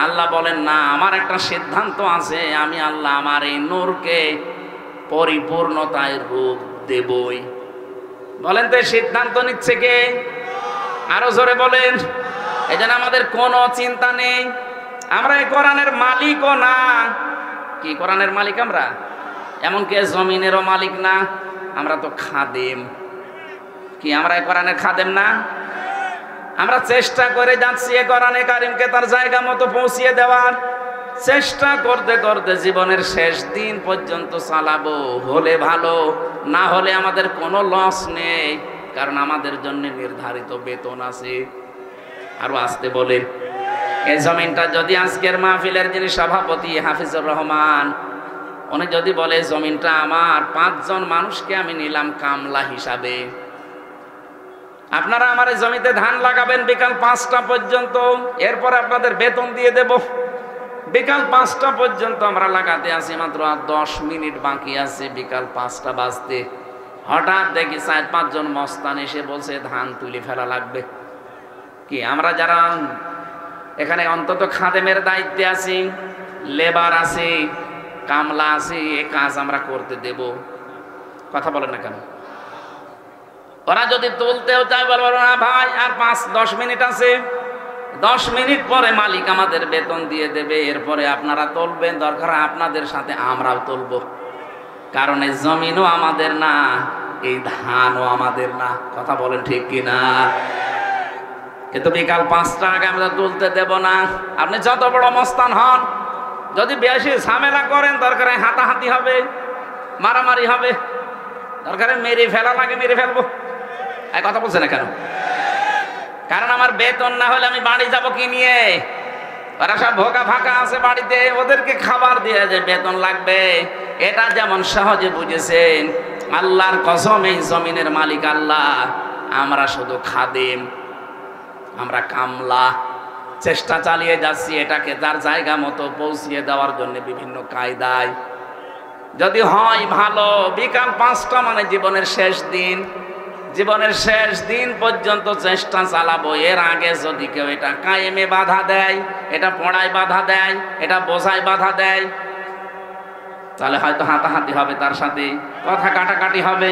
আল্লাহ বলেন না, আমার একটা সিদ্ধান্ত আছে, আমি আল্লাহ আমার এই নূরকে পরিপূর্ণতায় রূপ দেবই। বলেন তো সিদ্ধান্ত নিচ্ছে কে? আরো জোরে বলেন। এই জন্য আমাদের কোনো চিন্তা নেই, আমরা এই কোরআনের মালিকও না। কি কোরআনের মালিক আমরা? এমনকি জমিনেরও মালিক না, আমরা তো খাদেম। কি আমরা এই কোরআনের খাদেম না? আমরা চেষ্টা করে যাচ্ছি এই কোরআনে কারিমকে তার জায়গা মতো পৌঁছিয়ে দেওয়ার চেষ্টা করতে করতে জীবনের শেষ দিন পর্যন্ত চালাবো। হলে ভালো, না হলে আমাদের কোনো লস নেই, কারণ আমাদের জন্য নির্ধারিত বেতন আছে। আরো আসতে বলেন। এই জমিনটা যদি আজকের মাহফিলের যিনি সভাপতি হাফিজুর রহমান, উনি যদি বলে জমিনটা আমার, 5 জন মানুষকে আমি নিলাম কামলা হিসাবে, আপনারা আমার এই জমিতে ধান লাগাবেন বিকাল 5টা পর্যন্ত, এরপর আপনাদের বেতন দিয়ে দেব। বিকাল 5টা পর্যন্ত আমরা লাগাতে আছি, মাত্র আর 10 মিনিট বাকি আছে বিকাল 5টা বাজতে। হঠাৎ দেখি 4-5 জন মস্তান এসে বলছে ধান তুলে ফেলা লাগবে। কি আমরা যারা এখানে অন্তত খাদেমের দায়িত্বে আছি, লেবার আছে, কামলা আছে, এই কাজ আমরা করতে দেব? কথা বলেন না কেন? ওরা যদি তুলতেও চায় বলবো না ভাই আর 5-10 মিনিট আছে, 10 মিনিট পরে মালিক আমাদের বেতন দিয়ে দেবে, এরপরে আপনারা তুলবেন, দরকার আপনাদের সাথে আমরাও তুলব। কারণ এই জমিনও আমাদের না, এই ধানও আমাদের না। কথা বলেন ঠিক কিনা? কিন্তু বিকাল 5টা আগে আমরা তুলতে দেব না। আপনি যত বড় মস্তান হন, যদি বেশি ঝামেলা করেন, দরকারে হাতাহাতি হবে, মারামারি হবে, দরকারে মেরে ফেলা লাগে মেরে ফেলবো। এই কথা বলছে না কেন? কারণ আমার বেতন না হলে আমি বাড়ি যাব কি নিয়ে? ওরা সব ভোকা ফাঁকা আছে বাড়িতে, ওদেরকে খাবার দিয়ে যে বেতন লাগবে, এটা যেমন সহজে বুঝেছেন, আল্লাহর কসম এই জমিনের মালিক আল্লাহ, আমরা শুধু খাদেম, আমরা কামলা। চেষ্টা চালিয়ে যাচ্ছি এটাকে তার জায়গা মতো পৌঁছিয়ে দেওয়ার জন্য বিভিন্ন কায়দায়। যদি হয় ভালো, বিকাল 5টা মানে জীবনের শেষ দিন, জীবনের শেষ দিন পর্যন্ত চেষ্টা চালাবো। এর আগে যদি কেউ এটা কায়েমে বাধা দেয়, এটা পড়ায় বাধা দেয়, এটা বোঝায় বাধা দেয়, তাহলে হয়তো হাতাহাতি হবে, তার সাথে কথা কাটাকাটি হবে,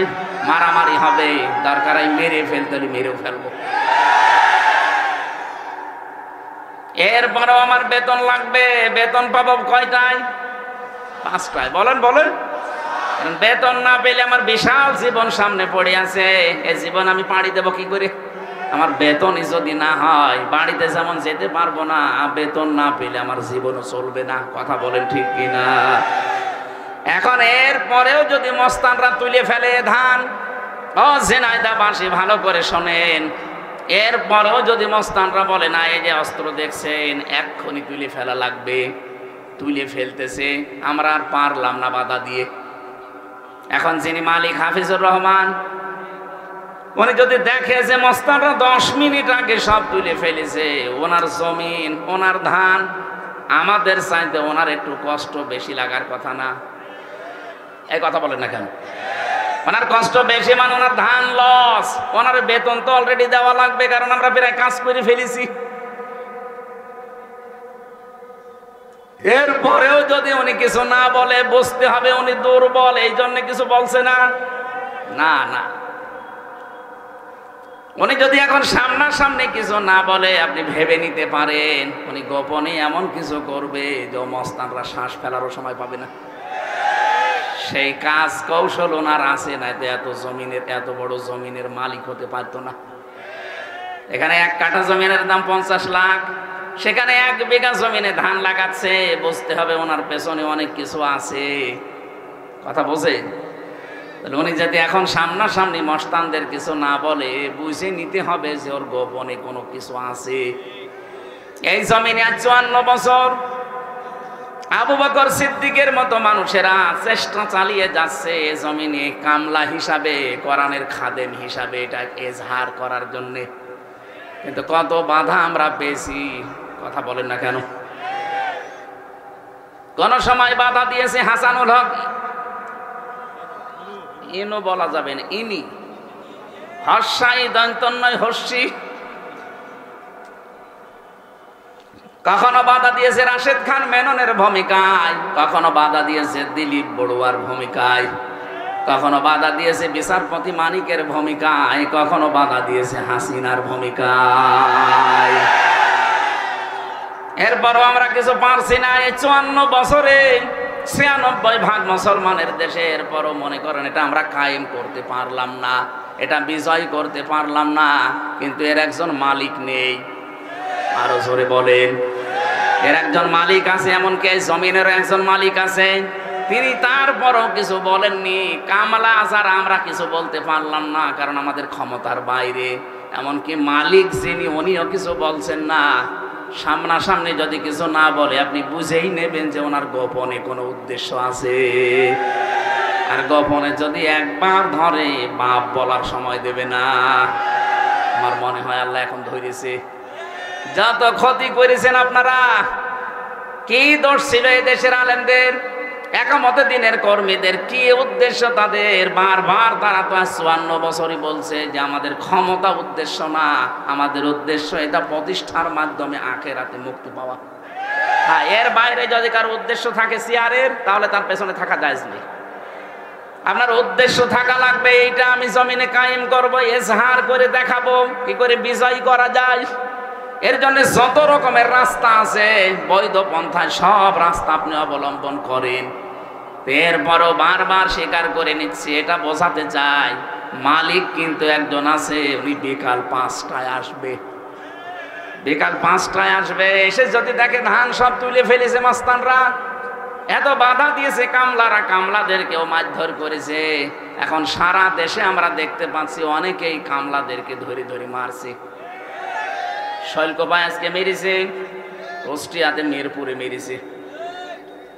মারামারি হবে, দরকার মেরে ফেলতে মেরেও ফেলবো। এরপরেও আমার বেতন লাগবে। বেতন পাবো কয়টায়? 5টায়। বলেন বলেন। বেতন না পেলে আমার বিশাল জীবন সামনে পড়ে আছে, এই জীবন আমি পাড়ি দেবো কি করে? আমার বেতনই যদি না হয়, বাড়িতে যেমন যেতে পারবো না, বেতন না পেলে আমার জীবনও চলবে না। কথা বলেন ঠিক কিনা? এখন এর পরেও যদি মস্তানরা তুলে ফেলে ধান, ও ঝিনাইদহবাসী ভালো করে শোনেন, এরপরেও যদি মস্তানরা বলে না এই যে অস্ত্র দেখছেন এক্ষুনি তুলে ফেলা লাগবে, তুলে ফেলতেছে, আমরা আর পারলাম না বাধা দিয়ে। এখন যিনি মালিক হাফিজুর রহমান, উনি যদি দেখে যে মস্তানরা 10 মিনিট আগে সব তুলে ফেলেছে, ওনার জমিন, ওনার ধান, আমাদের চাইতে ওনার একটু কষ্ট বেশি লাগার কথা না? এই কথা বলেন না কেন? ওনার কষ্ট বেশি মানে ওনার ধান লস, ওনার বেতন তো অলরেডি দেওয়া লাগবে, কারণ আমরা প্রায় কাজ করে ফেলেছি। এরপরেও যদি উনি কিছু না বলে, বুঝতে হবে উনি দুর্বল, এই জন্য কিছু বলছে না। না না, উনি যদি এখন সামনাসামনি কিছু না বলে, আপনি ভেবে নিতে পারেন উনি গোপনে এমন কিছু করবে যে মস্তানরা শ্বাস ফেলারও সময় পাবে না। সেই কাজ কৌশল ওনার আছে, না এত জমিনের, এত বড় জমিনের মালিক হতে পারতো না। এখানে 1 কাঠা জমিনের দাম 50 লাখ, সেখানে 1 বিঘা জমিনে ধান লাগাচ্ছে, বুঝতে হবে ওনার পেছনে অনেক কিছু আছে। কথা বোঝে? তাহলে উনি যদি এখন সামনাসামনি মস্তানদের কিছু না বলে, বুঝে নিতে হবে যে ওর গোপনে কোনো কিছু আছে। এই জমিনে 54 বছর আবু বকর সিদ্দিকের মতো মানুষেরা চেষ্টা চালিয়ে যাচ্ছে এই জমিনে কামলা হিসাবে, কোরআনের খাদেম হিসাবে এটা এজহার করার জন্য। কিন্তু কত বাধা আমরা পেয়েছি, কথা বলেন না কেন? কোন সময় বাধা দিয়েছে হাসানুল হক, ইনও বলা যাবে না, ইনি হর্ষাই দন্তন্নয় হর্ষি। কখনো বাধা দিয়েছে রাশেদ খান মেননের ভূমিকায়, কখনো বাধা দিয়েছে দিলীপ বড়ুয়ার ভূমিকায়, কখনো বাধা দিয়েছে বিচারপতি মানিকের ভূমিকায়, কখনো বাধা দিয়েছে হাসিনার ভূমিকায়। এরপরও আমরা কিছু পারছি না। এই 54 বছরে 96% মুসলমানের দেশে, এরপরও মনে করেন এটা আমরা কায়েম করতে পারলাম না, এটা বিজয় করতে পারলাম না। কিন্তু এর একজন মালিক নেই, আরো জোরে বলেন, এর একজন মালিক আছে। এমনকি জমিনের একজন মালিক আছে, তিনি তারপরও কিছু বলেননি। কামলা আজার আমরা কিছু বলতে পারলাম না, কারণ আমাদের ক্ষমতার বাইরে। এমনকি মালিক যিনি, উনিও কিছু বলছেন না। সামনাসামনি যদি কিছু না বলে আপনি বুঝেই নেবেন যে ওনার গোপনে কোনো উদ্দেশ্য আছে। আর গোপনে যদি একবার ধরে বাপ বলার সময় দেবে না। আমার মনে হয় আল্লাহ এখন ধরেছে। যত ক্ষতি করেছেন আপনারা, কি দোষ ছিল এই দেশের আলেমদের, একামতে দিনের কর্মীদের, কি উদ্দেশ্য তাদের? বারবার তারা তো 54 বছরই বলছে যে আমাদের ক্ষমতা উদ্দেশ্য না, আমাদের উদ্দেশ্য এটা প্রতিষ্ঠার মাধ্যমে আখিরাতে মুক্তি পাওয়া। হ্যাঁ, এর বাইরে যদি কারো উদ্দেশ্য থাকে চেয়ারের, তাহলে তার পেছনে থাকা জায়েজ নেই। আপনার উদ্দেশ্য থাকা লাগবে, এইটা আমি জমিনে কায়েম করব, এজহার করে দেখাবো কি করে বিজয় করা যায়। এর জন্য যত রকমের রাস্তা আছে, বৈধ পন্থায় সব রাস্তা আপনি অবলম্বন করেন। এরপরও বারবার স্বীকার করে নিচ্ছি, এটা বোঝাতে চাই মালিক কিন্তু একজন আছে, উনি বিকাল 5টায় আসবে। বিকাল 5টায় আসবে, এসে যদি দেখে ধান সব তুলে ফেলেছে মাস্তানরা, এত বাধা দিয়েছে কামলারা, কামলাদেরকেও মারধর করেছে। এখন সারা দেশে আমরা দেখতে পাচ্ছি অনেকেই কামলাদেরকে ধরে ধরে মারছে। শৈলকোপায় আজকে মেরেছে, কুষ্টিয়াতে মিরপুরে মেরেছে।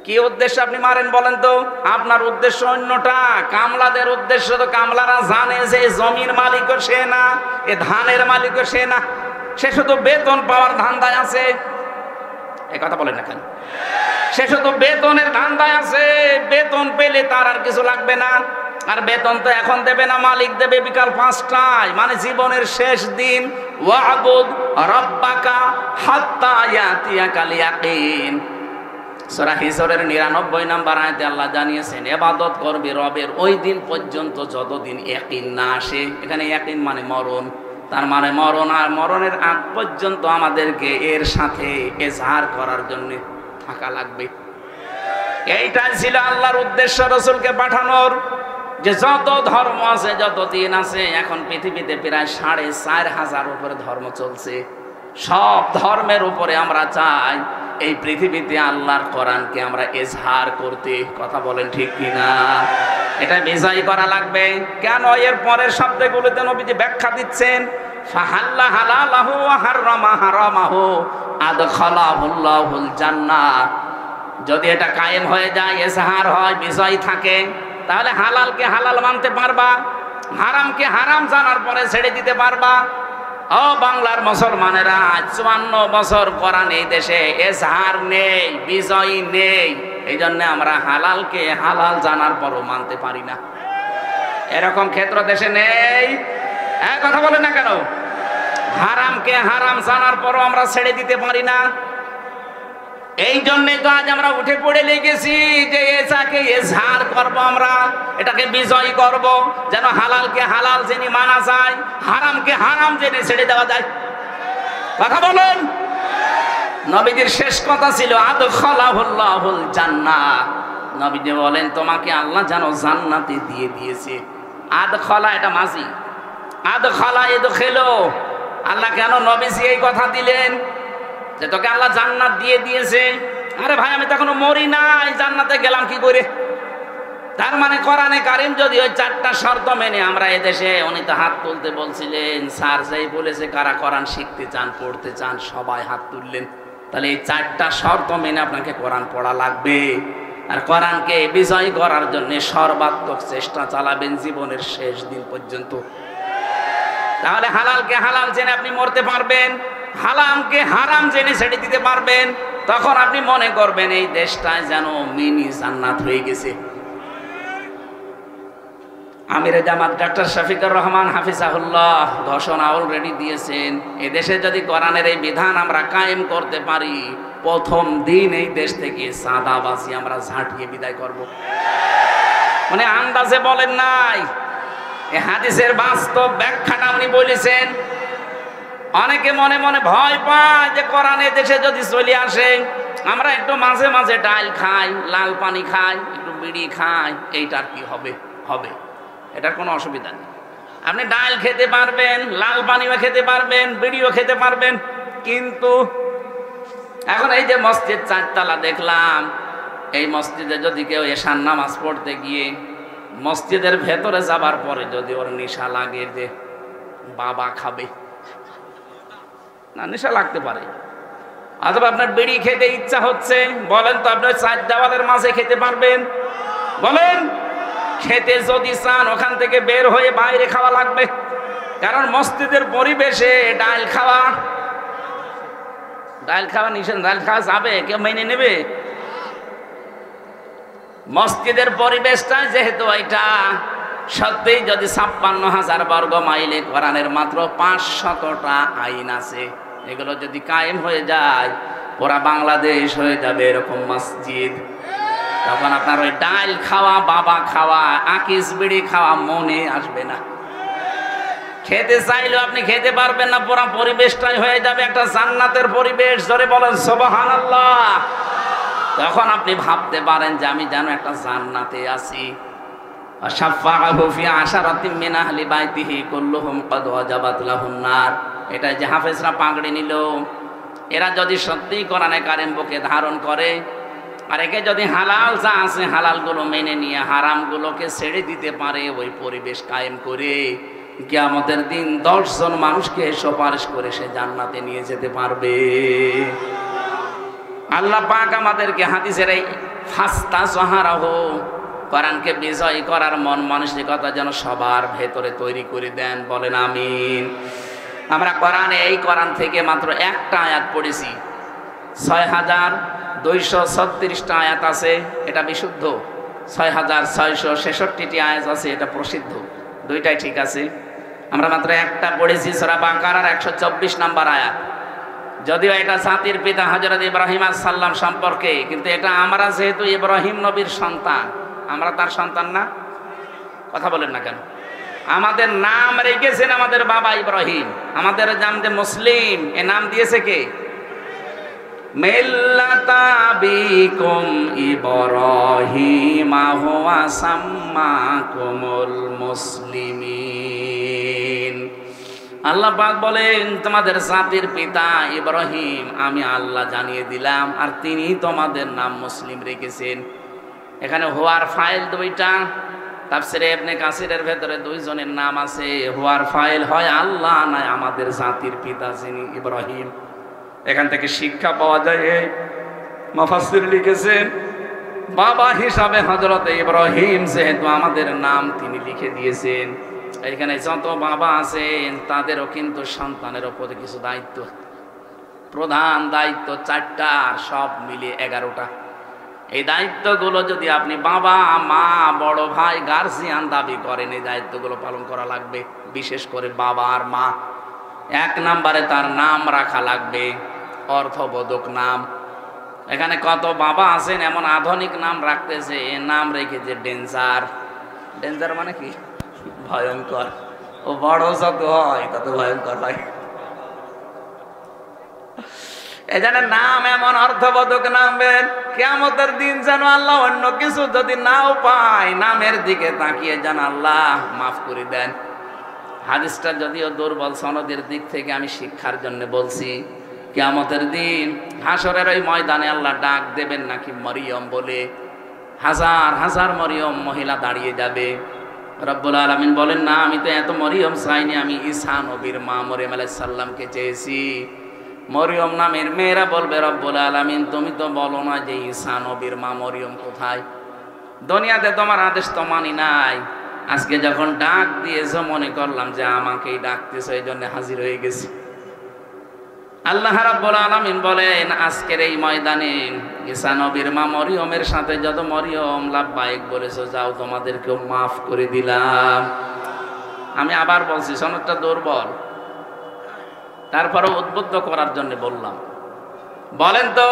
কি উদ্দেশ্য আপনি মারেন বলেন তো? আপনার উদ্দেশ্য অন্যটা, কামলাদের উদ্দেশ্য তো কামলারা জানে যে জমির মালিকও সে না, এ ধানের মালিকও সে না, সে শুধু বেতন পাওয়ার ধান্দায় আছে। এ কথা বলেন না কেন? সে শুধু বেতনের ধান্দায় আছে, বেতন পেলে তার আর কিছু লাগবে না। আর বেতন তো এখন দেবে না, মালিক দেবে বিকাল 5টায়, মানে জীবনের শেষ দিন। ওয়াবুদ রাব্বাকা হাত্তা ইয়াতিয়াকাল ইয়াকিন। সূরা হিজরের 99 নম্বর আয়াতে আল্লাহ জানিয়েছেন ইবাদত করবে রবের ওই দিন পর্যন্ত যতদিন ইয়াকিন না আসে। এখানে ইয়াকিন মানে মরণ, তার মানে মরণ। আর মরণের আগ পর্যন্ত আমাদেরকে এর সাথে এজহার করার জন্য থাকা লাগবে। এইটাই ছিল আল্লাহর উদ্দেশ্য রাসূলকে পাঠানোর। যে যত ধর্ম আছে, যত দিন আছে, এখন পৃথিবীতে প্রায় 4500 উপরে ধর্ম চলছে। সব ধর্মের উপরে আমরা চাই এই পৃথিবীতে আল্লাহর কোরআনকে আমরা এজহার করতে। কথা বলেন ঠিক কিনা? এটা বিজয় করা লাগবে। কেন? এর পরের শব্দগুলোতে নবীজি ব্যাখ্যা দিচ্ছেন, ফাহাল্লা হালালাহু ওয়া হাররামা হারামাহু আদখালাহুল্লাহুল জান্নাহ। যদি এটা কায়েম হয়ে যায়, এজহার হয়, বিজয় থাকে, তাহলে হালালকে হালাল মানতে পারবা, হারামকে হারাম জানার পরে ছেড়ে দিতে পারবা। ও বাংলার মুসলমানেরা, 54 বছর কোরআন এই দেশে এজহার নেই, বিজয় নেই। এই জন্য আমরা হালালকে হালাল জানার পরও মানতে পারি না। এরকম ক্ষেত্র দেশে নেই। এক কথা বলেন না কেন? হারামকে হারাম জানার পরও আমরা ছেড়ে দিতে পারি না। এই জন্যে তো আজ আমরা উঠে পড়ে লেগেছি যে এটাকে এজহার করবো, আমরা এটাকে বিজয় করব, যেন হালালকে হালাল জেনে মানা যায়, হারামকে হারাম জেনে ছেড়ে দেওয়া যায়। কথা বলেন। নবীজির শেষ কথা ছিল আদখালাহুল্লাহুল জান্নাহ। নবীজি বলেন তোমাকে আল্লাহ যেন জান্নাতে দিয়ে দিয়েছে। আদখালা এটা মাজি, আদখালা ইদখিলু। আল্লাহ কেন নবীজি এই কথা দিলেন যে তোকে আল্লাহ জান্নাত দিয়ে দিয়েছে? আরে ভাই, আমি তো এখনো মরি নাই, জান্নাতে গেলাম কি করে? তার মানে কোরআনে কারিম যদি ওই 4টা শর্ত মেনে আমরা এদেশে, উনি তো হাত তুলতে বলছিলেন, স্যার যেই বলেছে কারা কোরআন শিখতে চান পড়তে চান সবাই হাত তুললেন, তাহলে এই 4টা শর্ত মেনে আপনাকে কোরআন পড়া লাগবে। আর কোরআনকে বিজয় করার জন্য সর্বাত্মক চেষ্টা চালাবেন জীবনের শেষ দিন পর্যন্ত। তাহলে হালালকে হালাল জেনে আপনি মরতে পারবেন, হারামকে হারাম জেনে ছেড়ে দিতে পারবেন। তখন আপনি মনে করবেন এই দেশটায় যেন মিনি জান্নাত হয়ে গেছে। আমিরে জামাত ডক্টর শফিকুর রহমান হাফিজাহুল্লাহ ঘোষণা অলরেডি দিয়েছেন, এদেশে যদি কোরআনের এই বিধান আমরা কায়েম করতে পারি, প্রথম দিন এই দেশ থেকে সাদাবাজি আমরা ঝাঁটিয়ে বিদায় করব। মানে আন্দাজে বলেন নাই, এই হাদিসের বাস্তব ব্যাখ্যাটা উনি বলেছেন। অনেকে মনে মনে ভয় পায় যে কোরআনে দেশে যদি চলে আসে, আমরা একটু মাঝে মাঝে ডাল খাই, লাল পানি খাই, একটু বিড়ি খাই, এইটার কি হবে? হবে, এটার কোনো অসুবিধা নেই। আপনি ডাল খেতে পারবেন, লাল পানিও খেতে পারবেন, বিড়িও খেতে পারবেন। কিন্তু এখন এই যে মসজিদ 4 তলা দেখলাম, এই মসজিদে যদি কেউ এশার নামাজ পড়তে গিয়ে মসজিদের ভেতরে যাবার পরে যদি ওর নেশা লাগে যে বাবা খাবে, না নেশা লাগতে পারে, অথবা আপনার বিড়ি খেতে ইচ্ছা হচ্ছে, বলেন তো আপনি 4 দেওয়ালের মাঝে খেতে পারবেন? বলেন। খেতে যদি চান ওখান থেকে বের হয়ে বাইরে খাওয়া লাগবে, কারণ মসজিদের পরিবেশে ডাল খাওয়া নিষেধ। ডাল খাওয়া যাবে, কেউ মেনে নেবে? মসজিদের পরিবেশটা যেহেতু এটা সত্যিই যদি 56,000 বর্গ মাইলে কোরআনের মাত্র 500টা আইন আছে, এগুলো যদি কায়েম হয়ে যায় পুরা বাংলাদেশ হয়ে যাবে এরকম মসজিদ। তখন আপনার ওই ডাল খাওয়া, বাবা খাওয়া, আকিস বিড়ি খাওয়া মনে আসবে না। খেতে চাইলেও আপনি খেতে পারবেন না, পুরা পরিবেশটাই হয়ে যাবে একটা জান্নাতের পরিবেশ। জোরে বলেন সুবহানাল্লাহ। তখন আপনি ভাবতে পারেন যে আমি যেন একটা জান্নাতে আছি। এটা যে হাফেজরা পাগড়ি নিল, এরা যদি সত্যি কোরআনে কারিম বুকে ধারণ করে, আর একে যদি হালাল যা আছে হালালগুলো মেনে নিয়ে হারামগুলোকে ছেড়ে দিতে পারে, ওই পরিবেশ কায়েম করে কিয়ামতের দিন 10 জন মানুষকে সুপারিশ করে সে জান্নাতে নিয়ে যেতে পারবে। আল্লাহ পাক আমাদেরকে হাদিসের এই ফাস্তা সাহারাহু, কোরআনকে বিজয় করার মন মানসিকতা যেন সবার ভেতরে তৈরি করে দেন। বলেন আমিন। আমরা কোরআনে এই কোরআন থেকে মাত্র একটা আয়াত পড়েছি, 6,236টা আয়াত আছে, এটা বিশুদ্ধ। 6,666টি আয়াত আছে, এটা প্রসিদ্ধ। দুইটাই ঠিক আছে। আমরা মাত্র একটা পড়েছি, সূরা বাকারার 124 নম্বর আয়াত। যদিও এটা জাতির পিতা হযরত ইব্রাহিম আলাইহিস সালাম সম্পর্কে, কিন্তু এটা আমরা যেহেতু ইব্রাহিম নবীর সন্তান, আমরা তার সন্তান না? কথা বলেন না কেন? আমাদের নাম রেখেছেন আমাদের বাবা ইব্রাহিম, আমাদের নাম যে মুসলিম, এ নাম দিয়েছে কে? মিল্লাতা আবিকুম ইব্রাহিম হুয়া সাম্মাকুমুল মুসলিমিন। আল্লাহ পাক বলেন তোমাদের জাতির পিতা ইব্রাহিম আমি আল্লাহ জানিয়ে দিলাম, আর তিনি তোমাদের নাম মুসলিম রেখেছেন। এখানে হুয়ার ফাইল দুইটা, তাফসিরে ইবনে কাসিরের ভেতরে 2 জনের নাম আছে। হুয়ার ফাইল হয় আল্লাহ, নয় আমাদের জাতির পিতা যিনি ইব্রাহিম। এখান থেকে শিক্ষা পাওয়া যায়, মুফাসসির লিখেছেন বাবা হিসাবে হযরত ইব্রাহিম যেহেতু আমাদের নাম তিনি লিখে দিয়েছেন, এখানে যত বাবা আছেন তাদেরও কিন্তু সন্তানের উপরে কিছু দায়িত্ব, প্রধান দায়িত্ব 4টা, সব মিলিয়ে 11টা। এই দায়িত্বগুলো যদি আপনি বাবা, মা, বড় ভাই, গার্জিয়ান দাবি করেন, এই দায়িত্বগুলো পালন করা লাগবে। বিশেষ করে বাবা আর মা। 1 নম্বরে তার নাম রাখা লাগবে, অর্থবোধক নাম। এখানে কত বাবা আছেন এমন আধুনিক নাম রাখতেছে, নাম রেখেছে ডেঞ্জার। ডেঞ্জার মানে কি? ভয়ঙ্কর। ও বড় যত হয় তত ভয়ঙ্কর হয়। এখানে নাম এমন অর্থবোধক নামবেন, কিয়ামতের দিন যেন আল্লাহ অন্য কিছু যদি নাও পায়, নামের দিকে তাকিয়ে যেন আল্লাহ মাফ করে দেন। হাদিসটা যদিও দুর্বল সনদের দিক থেকে আমি শিক্ষার জন্য বলছি, কিয়ামতের দিন হাসরের ওই ময়দানে আল্লাহ ডাক দেবেন নাকি মরিয়ম বলে, হাজার হাজার মরিয়ম মহিলা দাঁড়িয়ে যাবে। রব্বুল আলামিন বলেন, না, আমি তো এত মরিয়ম চাইনি, আমি ঈসা নবীর মা মরিয়ম আলাইহিস সালামকে চেয়েছি। মরিয়ম নামের মেয়েরা বলবে, রব্বুল আলামিন তুমি তো বলো না যে ঈসা নবীর মা মরিয়ম কোথায়। দুনিয়াতে তোমার আদেশ তো মানি নাই, আজকে যখন ডাক দিয়েছো মনে করলাম যে আমাকেই ডাকতেছো, এই জন্য হাজির হয়ে গেছি। আল্লাহ রাব্বুল আলামিন বলেন, আজকের এই ময়দানে ঈসা নবীর মা মরিয়মের সাথে যত মরিয়ম লাব্বাইক বলেছো, যাও তোমাদেরকেও মাফ করে দিলাম। আমি আবার বলছি, সনদটা দুর্বল, তারপরে উদ্বুদ্ধ করার জন্য বললাম। বলেন তো,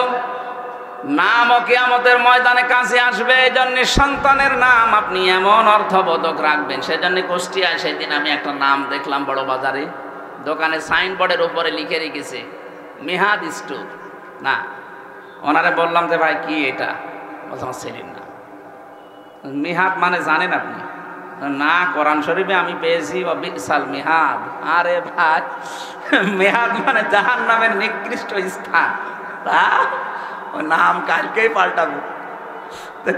নাম ও কিয়ামতের ময়দানে কাছে আসবে, এই জন্য সন্তানের নাম আপনি এমন অর্থবোধক রাখবেন। সেজন্য কুষ্টিয়ায় সেদিন আমি একটা নাম দেখলাম বড় বাজারে, দোকানে সাইনবোর্ডের উপরে লিখে রেখেছে মেহাদ স্টোর। না, ওনারে বললাম যে ভাই কি এটা, বলছে আমার ছেলের না। মেহাদ মানে জানেন আপনি? না, কোরআন শরীফে আমি পেয়েছি বিসাল মেহাদ। আরে ভাই, মেহাদ মানে জাহান্নামের নিকৃষ্ট স্থান। ও নাম কালকেই পাল্টাবো।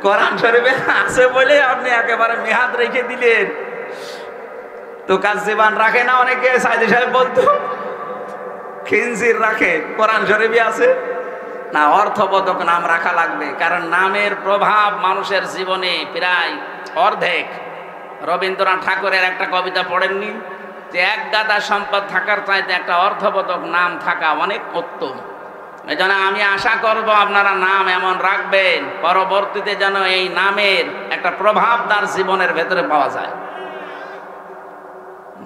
কোরআন শরীফে আছে বলে আপনি একেবারে মেহাদ রেখে দিলেন। তো কাজ জীবন রাখে না অনেকে, সাইদি সাহেব বলতো খিনজির রাখে, কোরআন শরীফে আছে না। অর্থবোধক নাম রাখা লাগবে, কারণ নামের প্রভাব মানুষের জীবনে প্রায় অর্ধেক। রবীন্দ্রনাথ ঠাকুরের একটা কবিতা পড়েননি যে এক গাদা সম্পদ থাকার চাইতে একটা অর্থবোধক নাম থাকা অনেক উত্তম। এই জন্য আমি আশা করব আপনারা নাম এমন রাখবেন পরবর্তীতে যেন এই নামের একটা প্রভাব তার জীবনের ভেতরে পাওয়া যায়।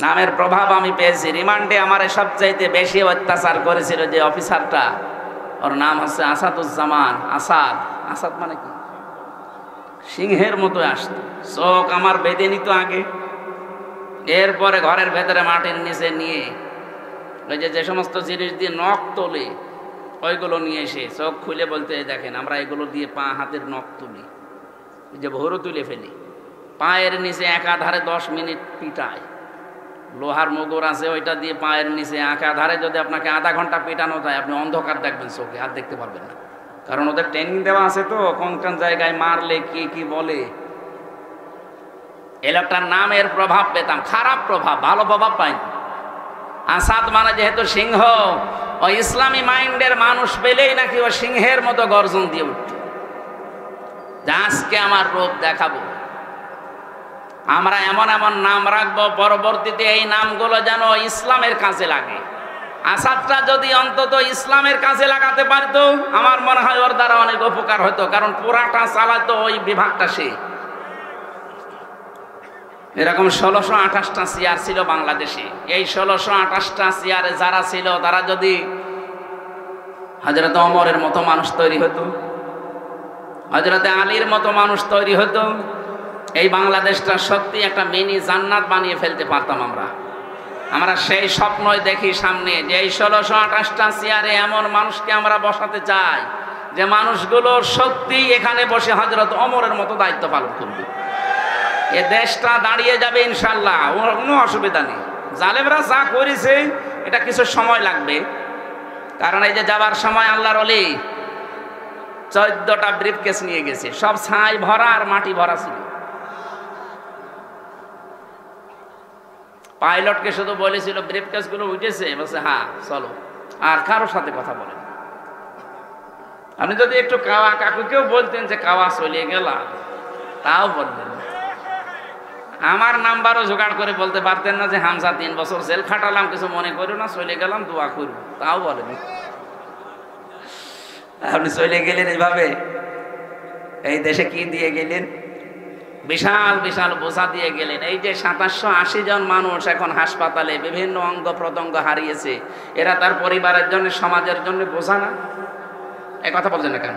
নামের প্রভাব আমি পেয়েছি। রিমান্ডে আমার সবচাইতে বেশি অত্যাচার করেছিল যে অফিসারটা, ওর নাম হচ্ছে আসাদুজ্জামান। আসাদ, আসাদ মানে কি? সিংহের মতো আসতো, চোখ আমার বেঁধে নিত আগে। এরপরে ঘরের ভেতরে মাটির নিচে নিয়ে ওই যে সমস্ত জিনিস দিয়ে নখ তোলে, ওইগুলো নিয়ে এসে চোখ খুলে বলতে, দেখেন আমরা এগুলো দিয়ে পা হাতের নখ তুলি, যে ভোরও তুলে ফেলি। পায়ের নিচে একাধারে 10 মিনিট পিটায়, লোহার মুগুর আছে ওইটা দিয়ে পায়ের নিচে একাধারে যদি আপনাকে আধা ঘন্টা পেটানো যায়, আপনি অন্ধকার দেখবেন চোখে, আর দেখতে পারবেন না। কারণ ওদের ট্রেনিং দেওয়া আছে তো কোন কোন জায়গায় মারলে কি কি বলে। এই লোকটার নামের প্রভাব পেতাম, খারাপ প্রভাব, ভালো প্রভাব পাইনি। আসাদ মানে যেহেতু সিংহ, ও ইসলামী মাইন্ডের মানুষ পেলেই নাকি ও সিংহের মতো গর্জন দিয়ে উঠত, যে আজকে আমার রূপ দেখাবো। আমরা এমন এমন নাম রাখবো পরবর্তীতে এই নামগুলো যেন ইসলামের কাজে লাগে। আসাদটা যদি অন্তত ইসলামের কাজে লাগাতে পারতো, আমার মনে হয় ওর দ্বারা অনেক উপকার হতো, কারণ পুরাটা চালাতো ওই বিভাগটা সে। এরকম 1628টা চেয়ার ছিল বাংলাদেশে। এই 1628টা চেয়ারে যারা ছিল তারা যদি হযরত ওমরের মতো মানুষ তৈরি হতো, হযরত আলীর মতো মানুষ তৈরি হতো, এই বাংলাদেশটা সত্যি একটা মিনি জান্নাত বানিয়ে ফেলতে পারতাম আমরা। আমরা সেই স্বপ্নই দেখি সামনে, যে এই 1628টা চেয়ারে এমন মানুষকে আমরা বসাতে চাই যে মানুষগুলো সত্যি এখানে বসে হযরত ওমরের মতো দায়িত্ব পালন করবে। এ দেশটা দাঁড়িয়ে যাবে ইনশাল্লাহ, কোনো অসুবিধা নেই। জালেমরা যা করেছে এটা কিছু সময় লাগবে, কারণ এই যে যাবার সময় আল্লাহর ওলি 14টা ব্রিফকেস নিয়ে গেছে, সব ছাই ভরা আর মাটি ভরা ছিল। পাইলটকে শুধু বলেছিল ব্রিফকেসগুলো উঠেছে, বলছে হ্যাঁ চলো, আর কারোর সাথে কথা বলেন। আপনি যদি একটু কাওয়া কাকুকেও বলতেন যে কাওয়া চলে গেলাম, তাও বললেন। আমার নাম্বারও জোগাড় করে বলতে পারতেন না যে হামজা 3 বছর জেল খাটালাম, কিছু মনে করো না, চলে গেলাম, দোয়া করব, তাও বলেন। আপনি চলে গেলেন এইভাবে, এই দেশে কি দিয়ে গেলেন? বিশাল বিশাল বোঝা দিয়ে গেলেন। এই যে 2780 জন মানুষ এখন হাসপাতালে বিভিন্ন অঙ্গ প্রত্যঙ্গ হারিয়েছে, এরা তার পরিবারের জন্য, সমাজের জন্য বোঝা না? এই কথা বলছেন না কেন?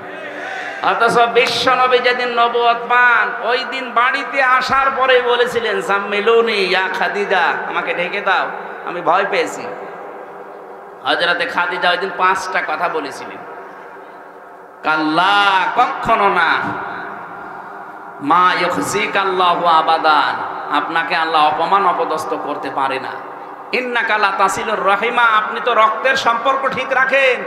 অথচ বিশ্ব নবী যেদিন নবুয়ত পান, ওই দিন বাড়িতে আসার পরে বলেছিলেন জাম্মিলুনি ইয়া খাদিজা, আমাকে ঢেকে দাও, আমি ভয় পেয়েছি। হযরতে খাদিজা ওই দিন 5টা কথা বলেছিলেন। কাল্লা, কখনো না, মা ইউখজিকাল্লাহু আবাদান, আপনাকে আল্লাহ অপমান অপদস্থ করতে পারে না। ইন্নাকা লা তাসিলুর রাহিমা, আপনি তো রক্তের সম্পর্ক ঠিক রাখেন।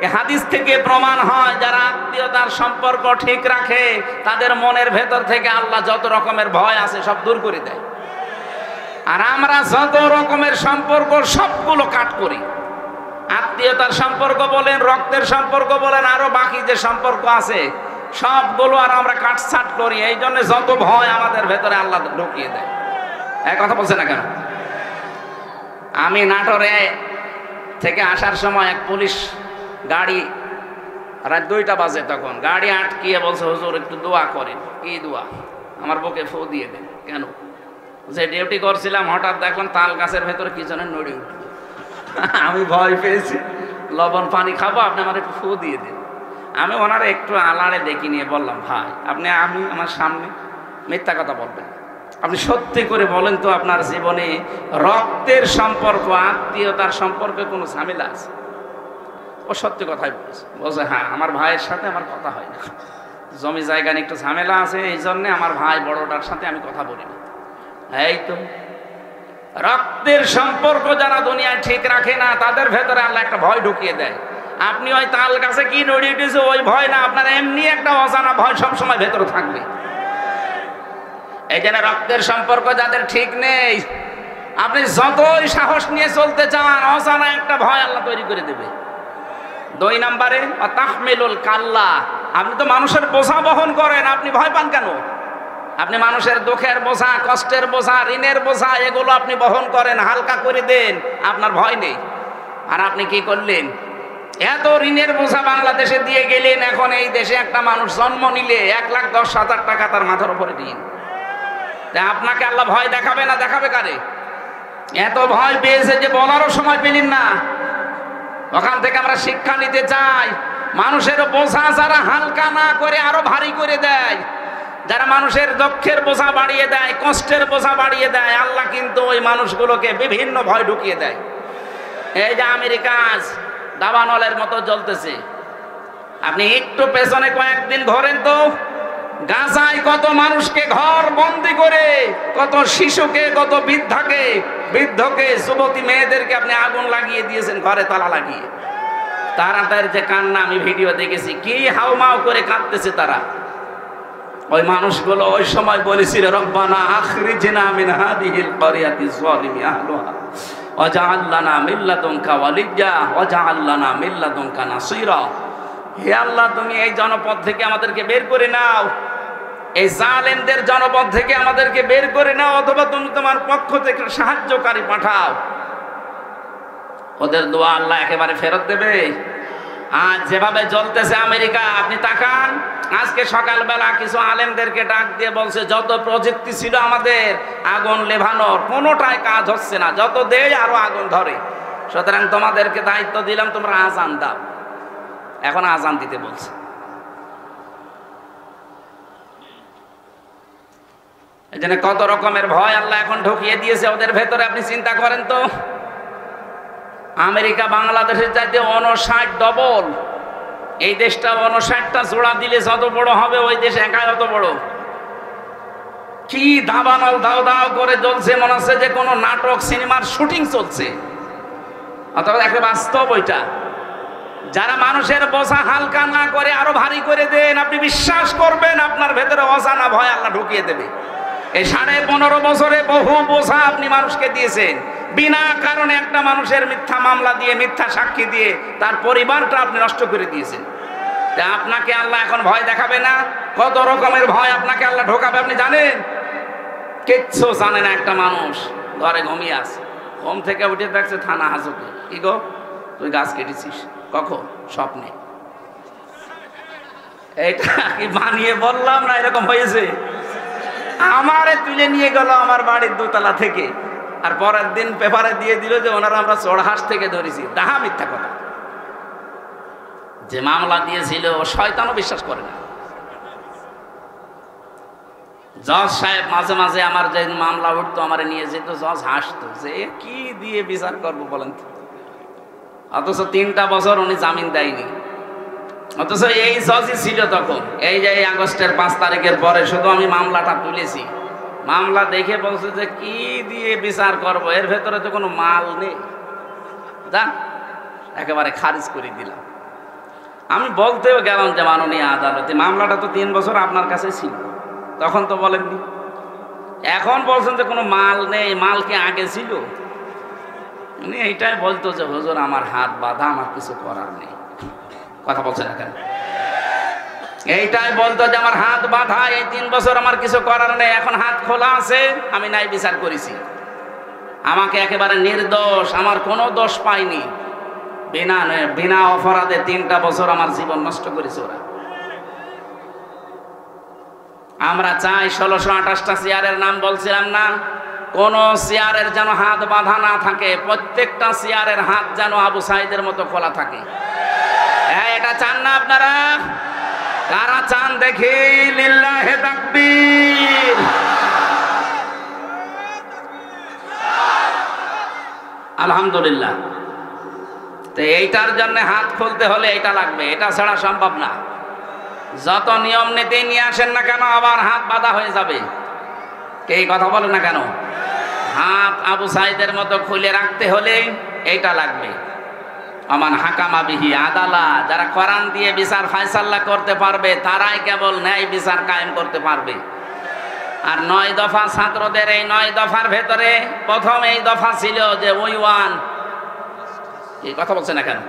এই হাদিস থেকে প্রমাণ হয় যারা আত্মীয়তার সম্পর্ক ঠিক রাখে তাদের মনের ভেতর থেকে আল্লাহ যত রকমের ভয় আছে সব দূর করে দেয়। আর আমরা যত রকমের সম্পর্ক সবগুলো কাট করি, আত্মীয়তার সম্পর্ক বলেন, রক্তের সম্পর্ক বলেন, আরো বাকি যে সম্পর্ক আছে সবগুলো আর আমরা কাটছাট করি। এই জন্য যত ভয় আমাদের ভেতরে আল্লাহ ঢুকিয়ে দেয়। এক কথা বলছে না কেন? আমি নাটোরে থেকে আসার সময় এক পুলিশ গাড়ি, রাত 2টা বাজে, তখন গাড়ি আটকিয়ে বলছে হুজুর একটু দোয়া করেন। কি দোয়া? আমার বুকে ফু দিয়ে দেন। কেন? যে ডিউটি করছিলাম হঠাৎ দেখলাম তাল গাছের ভেতরে কি যেন নড়ে উঠল। আমি ভয় পেয়েছি, লবণ পানি খাবো, আপনি আমার একটু ফু দিয়ে দিন। আমি ওনারা একটু আলাড়ে দেখি নিয়ে বললাম, ভাই আপনি আমার সামনে মিথ্যা কথা বলবেন, আপনি সত্যি করে বলেন তো আপনার জীবনে রক্তের সম্পর্ক, আত্মীয়তার সম্পর্কে কোনো ঝামেলা আছে? ও সত্যি কথাই বলছে। বলছে হ্যাঁ, আমার ভাইয়ের সাথে আমার কথা হয় না, জমি জায়গা নিয়ে একটু ঝামেলা আছে, এই জন্যে আমার ভাই বড়টার সাথে আমি কথা বলি না। এই তো রক্তের সম্পর্ক যারা দুনিয়ায় ঠিক রাখে না তাদের ভেতরে আল্লাহ একটা ভয় ঢুকিয়ে দেয়। আপনি ওই তাল গাছে কি নড়ে উঠেছে ওই ভয় না, আপনার এমনি একটা অজানা ভয় সবসময় ভেতরে থাকবে। এই জন্য রক্তের সম্পর্ক যাদের ঠিক নেই, আপনি যতই সাহস নিয়ে চলতে চান অজানা একটা ভয় আল্লাহ তৈরি করে দেবে। 2 নম্বরে তাহমিলুল কাল্লা, আপনি তো মানুষের বোঝা বহন করেন, আপনি ভয় পান কেন? আপনি মানুষের দুঃখের বোঝা, কষ্টের বোঝা, ঋণের বোঝা এগুলো আপনি বহন করেন, হালকা করে দেন, আপনার ভয় নেই। আর আপনি কি করলেন? এত ঋণের বোঝা বাংলাদেশে দিয়ে গেলেন, এখন এই দেশে একটা মানুষ জন্ম নিলে 1,10,000 টাকা তার মাথার উপরে ঋণ। আপনাকে আল্লাহ ভয় দেখাবে না, দেখাবে কারে? এত ভয় পেয়েছে যে বলারও সময় পেলেন না। ওখান থেকে আমরা শিক্ষা নিতে চাই, মানুষের বোঝা যারা হালকা না করে আরো ভারী করে দেয়, যারা মানুষের দুঃখের বোঝা বাড়িয়ে দেয়, কষ্টের বোঝা বাড়িয়ে দেয়, আল্লাহ কিন্তু ওই মানুষগুলোকে বিভিন্ন ভয় ঢুকিয়ে দেয়। এই যে আমেরিকা আজ দাবানলের মতো জ্বলতেছে, আপনি একটু পেছনে কয়েকদিন ঘোরেন তো, গাজায় কত মানুষকে ঘর বন্দি করে, কত শিশুকে, কত বৃদ্ধকে, যুবতী মেয়েদেরকে আপনি আগুন লাগিয়ে দিয়েছেন, ঘরে তালা লাগিয়ে। তাদের যে কান্না আমি ভিডিও দেখেছি, কি হাউমাউ করে কাঁদতেছে তারা। ওই মানুষগুলো ওই সময় বলেছিল, রব্বানা আখরিজনা মিন হাদিহিল ক্বরিয়াতি যালিমি আহলুহা ওয়াজআল লানা মিন লাদুনকা ওয়ালিয়্যা ওয়াজআল লানা মিন লাদুনকা নাসীরা। হে আল্লাহ, তুমি এই জনপদ থেকে আমাদেরকে বের করে নাও, এই জালেমদের জনপদ থেকে আমাদেরকে বের করে নাও, অথবা তুমি তোমার পক্ষ থেকে সাহায্যকারী পাঠাও। ওদের দোয়া আল্লাহ একেবারে ফেরত দেবে। আজ যেভাবে জ্বলতেছে আমেরিকা, আপনি তাকান, আজকে সকালবেলা কিছু আলেমদেরকে ডাক দিয়ে বলছে যত প্রযুক্তি ছিল আমাদের আগুন লেভানোর, কোনোটাই কাজ হচ্ছে না, যত দেয় আরো আগুন ধরে। সুতরাং তোমাদেরকে দায়িত্ব দিলাম, তোমরা আজান দাও। এখন আজান দিতে বলছে। এই জন্য কত রকমের ভয় আল্লাহ এখন ঢুকিয়ে দিয়েছে ওদের ভেতরে। আপনি চিন্তা করেন তো, আমেরিকা বাংলাদেশের চাইতে 59 ডবল। এই দেশটা 59টা জোড়া দিলে যত বড় হবে, ওই দেশ একাই অত বড়। কি দাবানল দাও দাও করে জ্বলছে, মনে হচ্ছে যে কোনো নাটক সিনেমার শুটিং চলছে। অথবা একটা বাস্তব ওইটা। যারা মানুষের বোঝা হালকা না করে আরো ভারী করে দেন, আপনি বিশ্বাস করবেন আপনার ভেতরে অজানা ভয় আল্লাহ ঢুকিয়ে দেবে। এই 15.5 বছরে বহু বোঝা আপনি মানুষকে দিয়েছেন, বিনা কারণে একটা মানুষের মিথ্যা মামলা দিয়ে, মিথ্যা সাক্ষী দিয়ে তার পরিবারটা আপনি নষ্ট করে দিয়েছেন। আপনাকে আল্লাহ এখন ভয় দেখাবে না? কত রকমের ভয় আপনাকে আল্লাহ ঢোকাবে আপনি জানেন? কিচ্ছু জানে না। একটা মানুষ ঘরে ঘুমিয়ে আছে, ঘুম থেকে উঠে দেখছে থানা হাজতে, কি গো তুই গাছ কেটেছিস? কখন? স্বপ্নে। এটা কি বানিয়ে বললাম না, এরকম হয়েছে? আমারে তুলে নিয়ে গেল আমার বাড়ির 2 তলা থেকে, আর পরের দিন পেপারে দিয়ে দিল যে ওনারা আমরা চড়হাস থেকে ধরেছি। তাহা মিথ্যা কথা। যে মামলা দিয়েছিল শয়তানও বিশ্বাস করে না। জজ সাহেব মাঝে মাঝে আমার যে মামলা উঠতো আমারে নিয়ে যেত, জজ হাসতো যে কি দিয়ে বিচার করবো বলেন তো। অথচ 3টা বছর উনি জামিন দেয়নি। অথচ এই জজই ছিল তখন। এই যে আগস্টের 5 তারিখের পরে শুধু আমি মামলাটা তুলেছি, মামলা দেখে বলছে যে কি দিয়ে বিচার করব, এর ভেতরে তো কোনো মাল নেই, যান একেবারে খারিজ করে দিলাম। আমি বলতেও গেলাম যে মাননীয় আদালতে মামলাটা তো 3 বছর আপনার কাছে ছিল, তখন তো বলেননি। এখন বলছেন যে কোনো মাল নেই, মাল কি আগে ছিল? উনি এইটাই বলতো যে হুজুর আমার হাত বাঁধা, আমার কিছু করার নেই। কথা বলছেন না কেন? এইটাই বলতো যে আমার হাত বাঁধা, এই 3 বছর আমার কিছু করার নেই, এখন হাত খোলা আছে, আমি ন্যায় বিচার করেছি, আমাকে একেবারে নির্দোষ, আমার কোনো দোষ পাইনি, বিনা অপরাধে 3টা বছর আমার জীবন নষ্ট করেছে ওরা। আমরা চাই 1628টা চেয়ারের নাম বলছিলাম না, কোন চেয়ারের যেন হাত বাঁধা না থাকে, প্রত্যেকটা চেয়ারের হাত যেন আবু সাইদের মতো খোলা থাকে। এটা চান না আপনারা? কারা চান দেখি? লিল্লাহে তাকবীর। আলহামদুলিল্লাহ। তো এইটার জন্য হাত খুলতে হলে এটা লাগবে, এটা ছাড়া সম্ভব না। যত নিয়ম নীতি নিয়ে আসেন না কেন আবার হাত বাঁধা হয়ে যাবে। কে কথা বলে না কেন? হাত আবু সাইদের মতো খুলে রাখতে হলে এইটা লাগবে। আমান হাকামা বিহি আদালা, যারা কোরআন দিয়ে বিচার ফায়সালা করতে পারবে তারাই কেবল ন্যায় বিচার কায়েম করতে পারবে। আর 9 দফা ছাত্রদের এই 9 দফার ভেতরে প্রথম এই দফা ছিল যে ওই ওয়ান। এই কথা বলছে না কেন?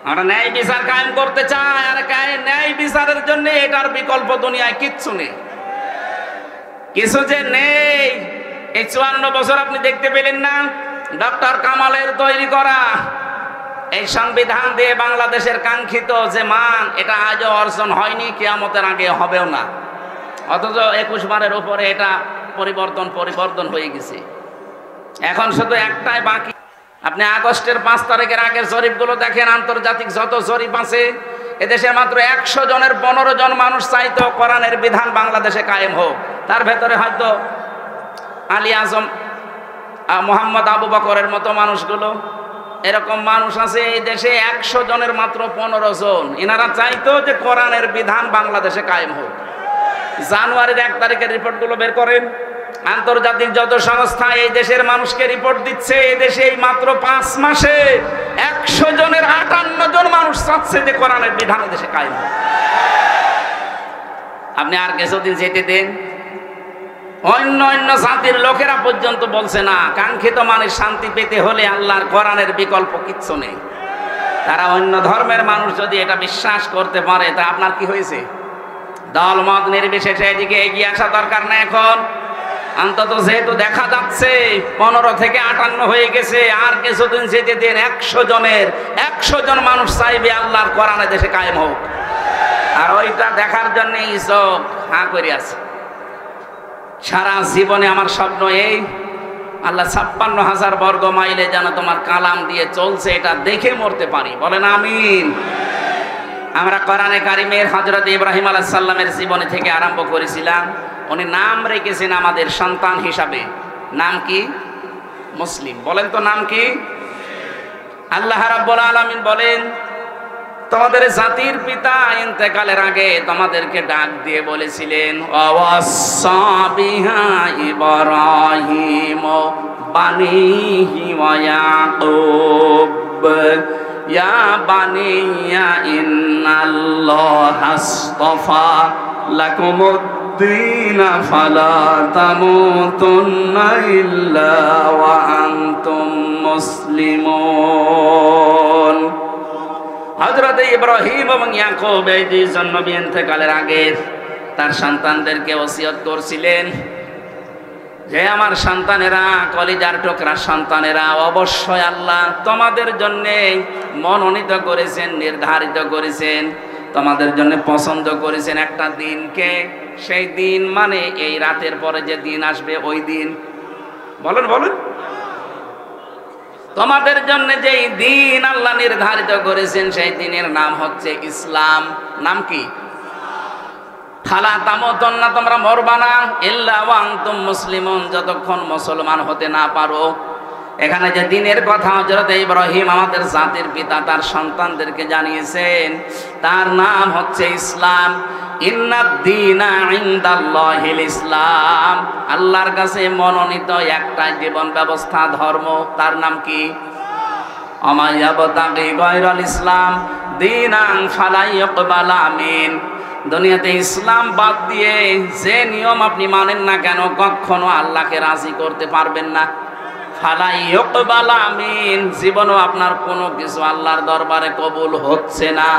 আমরা ন্যায় বিচার কায়েম করতে চাই, আর ন্যায় বিচারের জন্য এটার বিকল্প দুনিয়ায় কিচ্ছু নেই, কিছু যে নেই। এই 54 বছর আপনি দেখতে পেলেন না ডক্টর কামালের তৈরি করা এই সংবিধান দিয়ে বাংলাদেশের কাঙ্ক্ষিত যে মান, এটা আজও অর্জন হয়নি, কিয়ামতের আগে হবেও না। অথচ 21 বারের উপরে এটা পরিবর্তন হয়ে গেছে। এখন শুধু একটাই বাকি। আপনি আগস্টের 5 তারিখের আগের জরিপগুলো দেখেন, আন্তর্জাতিক যত জরিপ আছে, এদেশে মাত্র 100 জনের 15 জন মানুষ চাইতো কোরআনের বিধান বাংলাদেশে কায়েম হোক। তার ভেতরে হয়তো আলী আজম, মোহাম্মদ আবু বকরের মতো মানুষগুলো, এরকম মানুষ আছে এই দেশে 100 জনের মাত্র 15 জন। এনারা চাইতো যে কোরআনের বিধান বাংলাদেশে কায়েম হোক। জানুয়ারির 1 তারিখের রিপোর্টগুলো বের করেন, আন্তর্জাতিক যত সংস্থা এই দেশের মানুষকে রিপোর্ট দিচ্ছে, এই দেশে এই মাত্র 5 মাসে 100 জনের 58 জন মানুষ চাচ্ছে যে কোরআনের বিধান দেশে কায়েম হোক। আপনি আর কিছুদিন যেতে দেন, অন্য জাতির লোকেরা পর্যন্ত বলছে না কাঙ্ক্ষিত মানুষ শান্তি পেতে হলে আল্লাহর কোরআনের বিকল্প কিচ্ছু নেই। তারা অন্য ধর্মের মানুষ যদি এটা বিশ্বাস করতে পারে, তা আপনার কি হয়েছে? দল মত নির্বিশেষে এদিকে এগিয়ে আসা দরকার না। এখন অন্তত যেহেতু দেখা যাচ্ছে 15 থেকে 58 হয়ে গেছে, আর কিছুদিন যেতে দেন 100 জন মানুষ চাইবে আল্লাহর কোরআনে দেশে কায়েম হোক। আর ওইটা দেখার জন্য চোখ হাঁ করে আছে। সারা জীবনে আমার স্বপ্ন এই আল্লাহ 56,000 বর্গ মাইলে যেন তোমার কালাম দিয়ে চলছে, এটা দেখে মরতে পারি। বলেন আমিন। আমরা কোরআনে কারিমের হযরত ইব্রাহিম আলাইহিস সালামের জীবনী থেকে আরম্ভ করেছিলাম। উনি নাম রেখেছেন আমাদের সন্তান হিসাবে। নাম কি? মুসলিম। বলেন তো নাম কি? আল্লাহ রাব্বুল আলামিন বলেন, তোমাদের জাতির পিতা ইন্তেকালের আগে তোমাদেরকে ডাক দিয়ে বলেছিলেন, ওয়াসা বিহা ইব্রাহিম বানিহি ওয়া ইয়াকুব ইয়া বানিয়া ইন্নাল্লাহা আসতাফা লাকুমুদ্দীন ফালা তামুতুন্না ইল্লা ওয়া আনতুম মুসলিমুন। হযরত ইব্রাহিম এবং ইয়াকুব এই দুইজন নবী ইন্তেকালের আগে তার সন্তানদেরকে ওসিয়ত করছিলেন যে আমার সন্তানেরা, কলিজার টুকরা সন্তানেরা, অবশ্যই আল্লাহ তোমাদের জন্য মনোনীত করেছেন, নির্ধারিত করেছেন, তোমাদের জন্য পছন্দ করেছেন একটা দিনকে। সেই দিন মানে এই রাতের পরে যে দিন আসবে ওই দিন। বলেন বলেন। তোমাদের জন্য যেই দিন আল্লাহ নির্ধারিত করেছেন সেই দিনের নাম হচ্ছে ইসলাম। নাম কি? ফালা তামুতুন্না, তোমরা মরবা না, ইল্লা ওয়া আনতুম মুসলিমুন, যতক্ষণ মুসলমান হতে না পারো। এখানে যে দিনের কথা হযরত ইব্রাহিম আমাদের জাতির পিতা তার সন্তানদেরকে জানিয়েছেন, তার নাম হচ্ছে ইসলাম। ইন্নাদ-দীনা ইনদাল্লাহিল ইসলাম, আল্লাহর কাছে মনোনীত একটাই জীবন ব্যবস্থা, ধর্ম, তার নাম কি? আমা ইয়াবতাগি গায়রাল ইসলাম দীনান ফালা ইউকবালা মিন, দুনিয়াতে ইসলাম বাদ দিয়ে যে নিয়ম আপনি মানেন না কেন কখনো আল্লাহকে রাজি করতে পারবেন না। ফালা ইউকবালা মিন, জীবনও আপনার কোনো কিছু আল্লাহর দরবারে কবুল হচ্ছে না,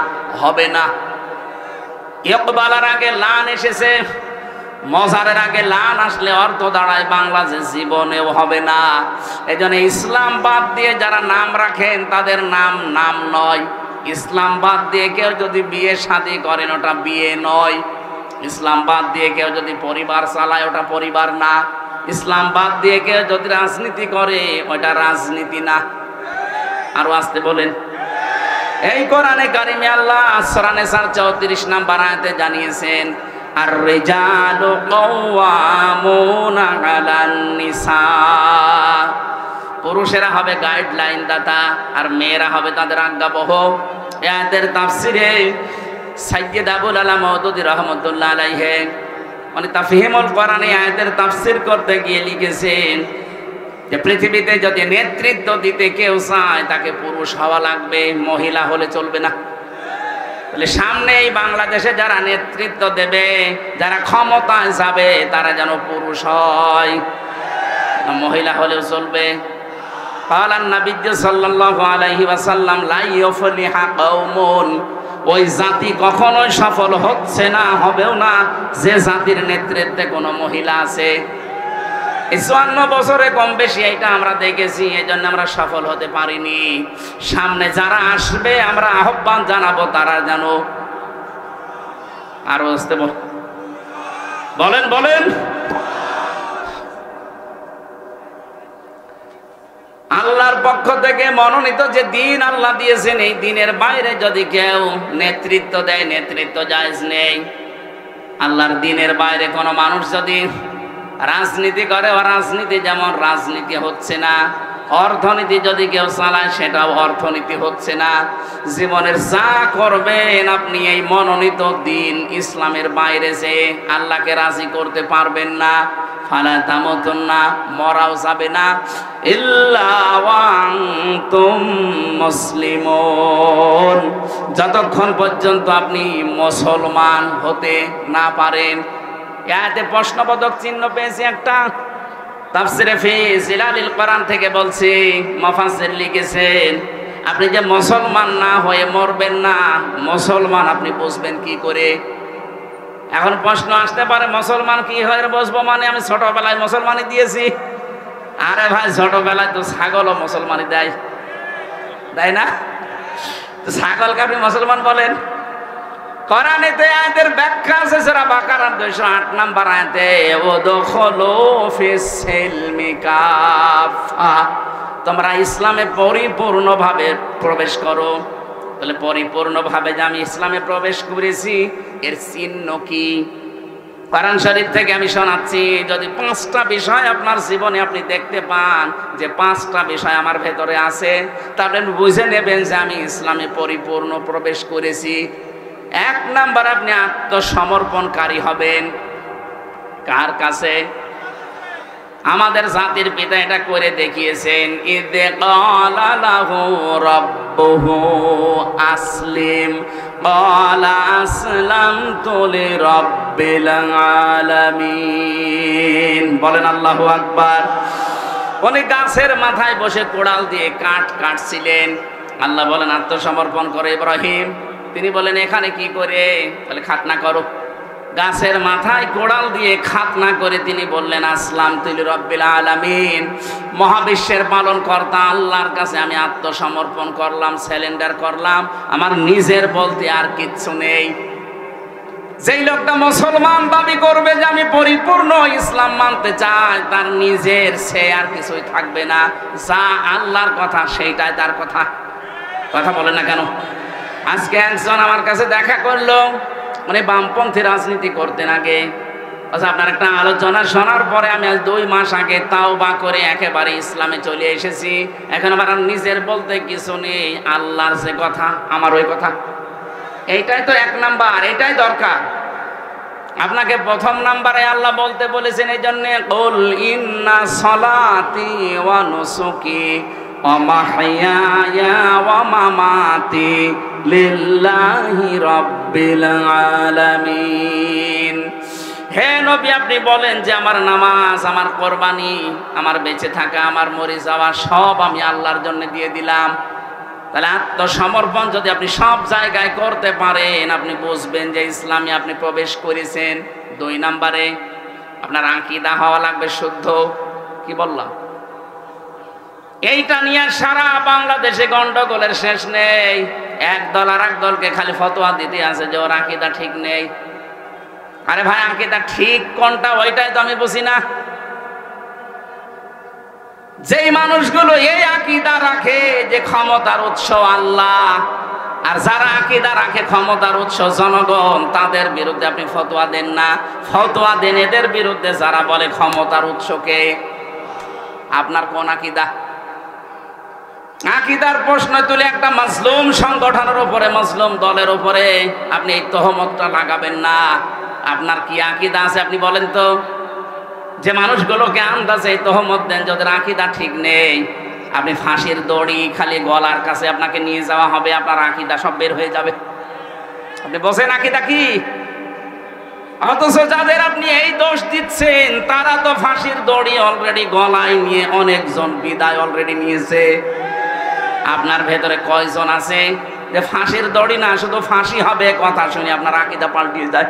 হবে না। ইকবালার আগে লান এসেছে, মজারের আগে লান আসলে অর্থ দাঁড়ায় বাংলা যে জীবনেও হবে না। এজন্য ইসলাম বাদ দিয়ে যারা নাম রাখেন তাদের নাম নাম নয়। ইসলাম বাদ দিয়ে কেউ যদি বিয়ে শাদী করেন ওটা বিয়ে নয়। ইসলাম বাদ দিয়ে কেউ যদি পরিবার চালায় ওটা পরিবার না। ইসলাম বাদ দিয়ে কেউ যদি রাজনীতি করে ওটা রাজনীতি না। আরো আসতে বলেন। এই কোরআনে কারিমে আল্লাহ সূরা নিসার 34 নম্বর আয়াতে জানিয়েছেন, আর রিজালু কাওয়ামুনা আলান নিসা, পুরুষেরা হবে গাইডলাইন দাতা আর মেয়েরা হবে তাদের আজ্ঞাবহ। এই আয়াতের তাফসিরে সাইয়্যিদ আবুল আলা মওদুদী রাহমাতুল্লাহ আলাইহি মানে তাফহিমুল কোরআন এই আয়াতের তাফসির করতে গিয়ে লিখেছেন যে পৃথিবীতে যদি নেতৃত্ব দিতে কেউ চায় তাকে পুরুষ হওয়া লাগবে, মহিলা হলে চলবে না। তাহলে সামনে এই বাংলাদেশে যারা নেতৃত্ব দেবে, যারা ক্ষমতায় যাবে তারা যেন পুরুষ হয়, মহিলা হলেও চলবে। قال النبي صلى الله عليه وسلم لا يفلح قوم, ওই জাতি কখনোই সফল হচ্ছে না, হবেও না যে জাতির নেতৃত্বে কোনো মহিলা আছে। 54 বছরে কম বেশি এটা আমরা দেখেছি, এই জন্য আমরা সফল হতে পারিনি। সামনে যারা আসবে আমরা আহ্বান জানাবো তারা যেন আরো আসতে বলেন বলেন। আল্লাহর পক্ষ থেকে মনোনীত যে দিন আল্লাহ দিয়েছেন এই দিনের বাইরে যদি কেউ নেতৃত্ব দেয়, নেতৃত্ব জায়েজ নেই। আল্লাহর দিনের বাইরে কোনো মানুষ যদি রাজনীতি করে, ও রাজনীতি যেমন রাজনীতি হচ্ছে না। অর্থনীতি যদি কেউ চালায় সেটাও অর্থনীতি হচ্ছে না। জীবনের যা করবেন আপনি এই মনোনীত দিন ইসলামের বাইরে যে আল্লাহকে রাজি করতে পারবেন না। ফালা তামুতুন্না, মরাও যাবে না, ইল্লা ওয়া আনতুম মুসলিমুন, যতক্ষণ পর্যন্ত আপনি মুসলমান হতে না পারেন। এতে প্রশ্নবোধক চিহ্ন পেয়েছি একটা, তাফসিরে ফি জিলালিল কোরআন থেকে বলছি, মুফাসসির লিখেছেন আপনি যে মুসলমান না হয়ে মরবেন না, মুসলমান আপনি বুঝবেন কি করে? এখন প্রশ্ন আসতে পারে মুসলমান কি হয়ে বসবো, মানে আমি ছোটবেলায় মুসলমানি দিয়েছি। আরে ভাই ছোটবেলায় তো ছাগলও মুসলমানি দেয় না? তো ছাগলকে আপনি মুসলমান বলেন? কোরআনেতে আয়াতের ব্যাখ্যা আছে সূরা বাকারার 208 নম্বর আয়াতে, ওয়াদখুলু ফিস সিলমি কাফা, তোমরা ইসলামে পরিপূর্ণভাবে প্রবেশ করো। তাহলে পরিপূর্ণভাবে যে আমি ইসলামে প্রবেশ করেছি এর চিহ্ন কি? কোরআন শরীফ থেকে আমি শোনাচ্ছি, যদি 5টা বিষয় আপনার জীবনে আপনি দেখতে পান যে 5টা বিষয় আমার ভেতরে আছে, তাহলে বুঝে নেবেন যে আমি ইসলামে পরিপূর্ণ প্রবেশ করেছি। 1 নাম্বার, আপনি আত্মসমর্পণকারী হবেন। কার কাছে? আমাদের জাতির পিতা এটা করে দেখিয়েছেন, ইদে ক্বালা লাহু রাব্বুহু আসলিম ক্বালা আসলামতু লিরাব্বিল আলামিন। বলেন আল্লাহু আকবার। উনি গাছের মাথায় বসে কোড়াল দিয়ে কাঠ কাটছিলেন। আল্লাহ বলেন আত্মসমর্পণ করে ইব্রাহিম। তিনি বলেন এখানে কি করে? তাহলে খাতনা করো। গাছের মাথায় কোড়াল দিয়ে খাতনা করে তিনি বললেন আসলামতু লিরাব্বিল আলামিন, মহাবিশ্বের পালনকর্তা আল্লাহর কাছে আমি আত্মসমর্পণ করলাম, সারেন্ডার করলাম, আমার নিজের বলতে আর কিচ্ছু নেই। যেই লোকটা মুসলমান দাবি করবে যে আমি পরিপূর্ণ ইসলাম মানতে চাই, তার নিজের সে আর কিছুই থাকবে না। যা আল্লাহর কথা সেইটাই তার কথা। কথা বলে না কেন? আজকে একজন আমার কাছে দেখা করলো, মানে বামপন্থী রাজনীতি করতেন আগে। আচ্ছা, আপনার একটা আলোচনা শোনার পরে আমি আজ 2 মাস আগে তাওবা করে একেবারে ইসলামে চলে এসেছি। এখন আমার নিজের বলতে কিছু নেই, আল্লাহর যে কথা আমার ওই কথা। এইটাই তো 1 নাম্বার, এটাই দরকার। আপনাকে 1ম নাম্বারে আল্লাহ বলতে বলেছেন এই জন্যে, কুল ইন্না সলাতি ওয়া নুসুকি ওয়া মাহইয়ায়া ওয়া মামাতি লিল্লাহি রাব্বিল আলামিন। হে নবী, আপনি বলেন যে আমার নামাজ, আমার কোরবানি, আমার বেঁচে থাকা, আমার মরে যাওয়া সব আমি আল্লাহর জন্য দিয়ে দিলাম। তাহলে আত্মসমর্পণ যদি আপনি সব জায়গায় করতে পারেন, আপনি বুঝবেন যে ইসলামে আপনি প্রবেশ করেছেন। 2 নম্বরে আপনার আকীদা হওয়া লাগবে শুদ্ধ। কি বললাম? এইটা নিয়ে সারা বাংলাদেশে গন্ডগোলের শেষ নেই। এক দল আর এক দলকে খালি ফতোয়া দিতে আছে যে ওর আকীদা ঠিক নেই। আরে ভাই, আকীদা ঠিক কোনটা ওইটাই তো আমি বুঝি না। যেই মানুষগুলো এই আকীদা রাখে যে ক্ষমতার উৎস আল্লাহ, আর যারা আকীদা রাখে ক্ষমতার উৎস জনগণ, তাদের বিরুদ্ধে আপনি ফতোয়া দেন না। ফতোয়া দেন এদের বিরুদ্ধে যারা বলে ক্ষমতার উৎসকে। আপনার কোন আকীদা? আকীদার প্রশ্ন তুলে একটা মাজলুম সংগঠনের উপরে, মাজলুম দলের উপরে আপনি এই তহমতটা লাগাবেন না। আপনার কি আকীদা আছে আপনি বলেন তো? যে মানুষগুলোকে আন্দাজে এই তহমত দেন যাদের আকীদা ঠিক নেই, আপনি ফাঁসির দড়ি খালি গলার কাছে আপনাকে নিয়ে যাওয়া হবে, আপনার আকীদা সব বের হয়ে যাবে। আপনি বসেন আকীদা কি? অথচ যাদের আপনি এই দোষ দিচ্ছেন তারা তো ফাঁসির দড়ি অলরেডি গলায় নিয়ে অনেকজন বিদায় অলরেডি নিয়েছে। আপনার ভেতরে কয়জন আছে যে ফাঁসির দড়ি না, শুধু ফাঁসি হবে কথা শুনে আপনার আকীদা পাল্টিয়ে যায়?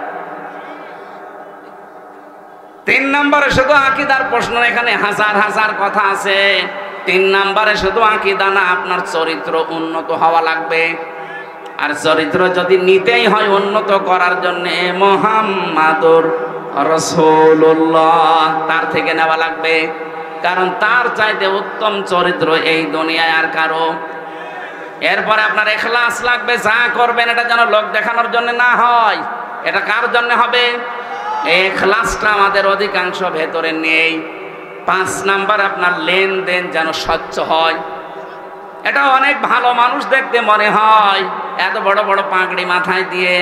3 নম্বরে শুধু আকীদার প্রশ্ন, এখানে হাজার হাজার কথা আছে। 3 নম্বরে শুধু আকীদা না, আপনার চরিত্র উন্নত হওয়া লাগবে। আর চরিত্র যদি নিতেই হয় উন্নত করার জন্য, মুহাম্মাদুর রাসূলুল্লাহ তার থেকে নেওয়া লাগবে। কারণ তার চাইতে উত্তম চরিত্র এই দুনিয়ায় আর কারো। এরপরে আপনার ইখলাস লাগবে, যা করবেন এটা যেন লোক দেখানোর জন্য না হয়। এটা কার জন্য হবে? এই ইখলাসটা আমাদের অধিকাংশ ভেতরে নেই। 5 নাম্বার আপনার লেনদেন যেন স্বচ্ছ হয়। এটা অনেক ভালো মানুষ দেখতে মনে হয়, এত বড় বড় পাগড়ি মাথায় দিয়ে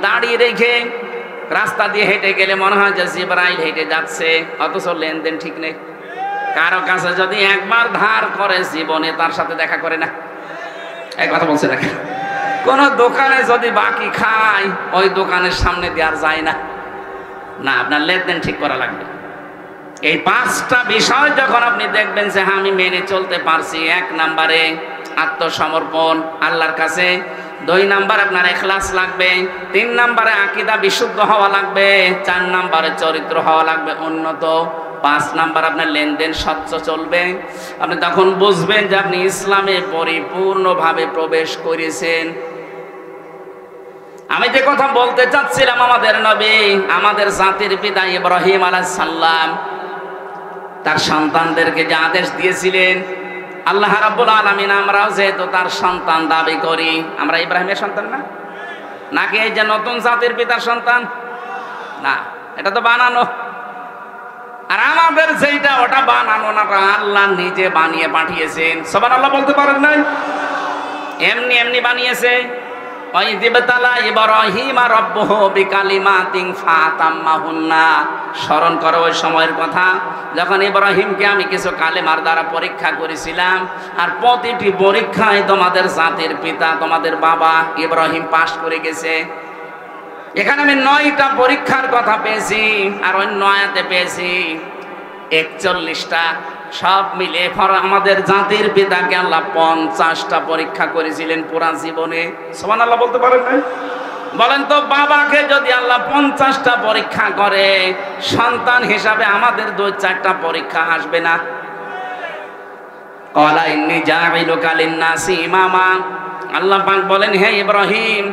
দাঁড়িয়ে রেখে রাস্তা দিয়ে হেঁটে গেলে মনে হয় যে জিবরাইল হেঁটে যাচ্ছে, অথচ লেনদেন ঠিক নেই। কারো কাছে যদি একবার ধার করে জীবনে তার সাথে দেখা করে না। এই কথা বলছে না। কোন দোকানে যদি বাকি খায় ওই দোকানের সামনে দেওয়ার যায় না। না, আপনার লেনদেন ঠিক করা লাগবে। এই 5টা বিষয় যখন আপনি দেখবেন যে হ্যাঁ আমি মেনে চলতে পারছি, 1 নম্বরে আত্মসমর্পণ আল্লাহর কাছে, 2 নাম্বার আপনার ইখলাস লাগবে, 3 নাম্বারে আকীদা বিশুদ্ধ হওয়া লাগবে, 4 নাম্বারে চরিত্র হওয়া লাগবে উন্নত, 5 নাম্বার আপনার লেনদেন স্বচ্ছ চলবে। আপনি তখন বুঝবেন যে আপনি ইসলামে পরিপূর্ণভাবে প্রবেশ করেছেন। আমি যে কথা বলতে চাচ্ছিলাম, আমাদের নবী, আমাদের জাতির পিতা ইব্রাহিম আলাইহিস সালাম তার সন্তানদেরকে যে আদেশ দিয়েছিলেন, আল্লাহ রাব্বুল আলামিন আমরাও যেহেতু তার সন্তান দাবি করি, আমরা ইব্রাহিমের সন্তান না? নাকি এই যে নতুন জাতির পিতার সন্তান? না, এটা তো বানানো। আর আমাদের যেটা ওটা বানানো না, আল্লাহ নিজে বানিয়ে পাঠিয়েছেন। সুবহানাল্লাহ বলতে পারেন নাই? এমনি এমনি বানিয়েছে। স্মরণ করো ওই সময়ের কথা যখন ইব্রাহিমকে আমি কিছু কালেমার দ্বারা পরীক্ষা করেছিলাম, আর প্রতিটি পরীক্ষায় তোমাদের জাতির পিতা, তোমাদের বাবা ইব্রাহিম পাশ করে গেছে। এখানে আমি 9টা পরীক্ষার কথা পেয়েছি, আর অন্য আয়াতে পেয়েছি 41টা। সব মিলে আমাদের জাতির পিতাকে আল্লাহ 50টা পরীক্ষা করেছিলেন পুরা জীবনে। সুবহানাল্লাহ বলতে পারেন না? বলেন তো, বাবাকে যদি আল্লাহ 50টা পরীক্ষা করে, সন্তান হিসাবে আমাদের 2-4টা পরীক্ষা আসবে না? ক্বালা ইন্নী জাইলুকা লিন-নাসি ইমামা। আল্লাহ পাক বলেন, হে ইব্রাহিম,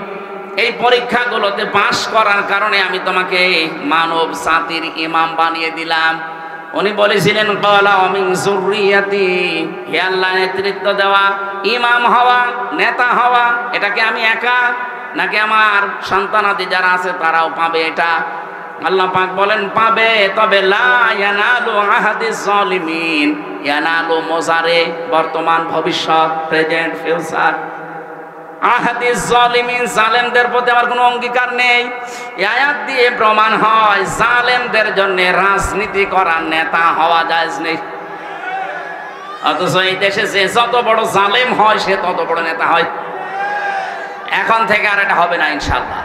এই পরীক্ষাগুলোতে পাশ করার কারণে আমি তোমাকে মানব জাতির ইমাম বানিয়ে দিলাম। উনি বলেছিলেন, ক্বালা ওয়া মিন যুররিয়াতি, হে আল্লাহ, নেতৃত্ব দেওয়া, ইমাম হওয়া, নেতা হওয়া, এটা কি আমি একা নাকি আমার সন্তানাদি যারা আছে তারাও পাবে? এটা আল্লাহ পাক বলেন পাবে, তবে লা ইয়ানালু আহাদিজ জালিমিন। ইয়ানালু মুজারে, বর্তমান, ভবিষ্যৎ, প্রেজেন্ট, ফিউচার। আহাদিজ জালিমিন, জালেমদের প্রতি আমার কোনো অঙ্গীকার নেই। এই আয়াত দিয়ে প্রমাণ হয় জালেমদের জন্য রাজনীতি করার নেতা হওয়া জায়েজ নেই। অথচ এই দেশে যে যত বড় জালেম হয় সে তত বড় নেতা হয়। এখন থেকে আর এটা হবে না ইনশাআল্লাহ।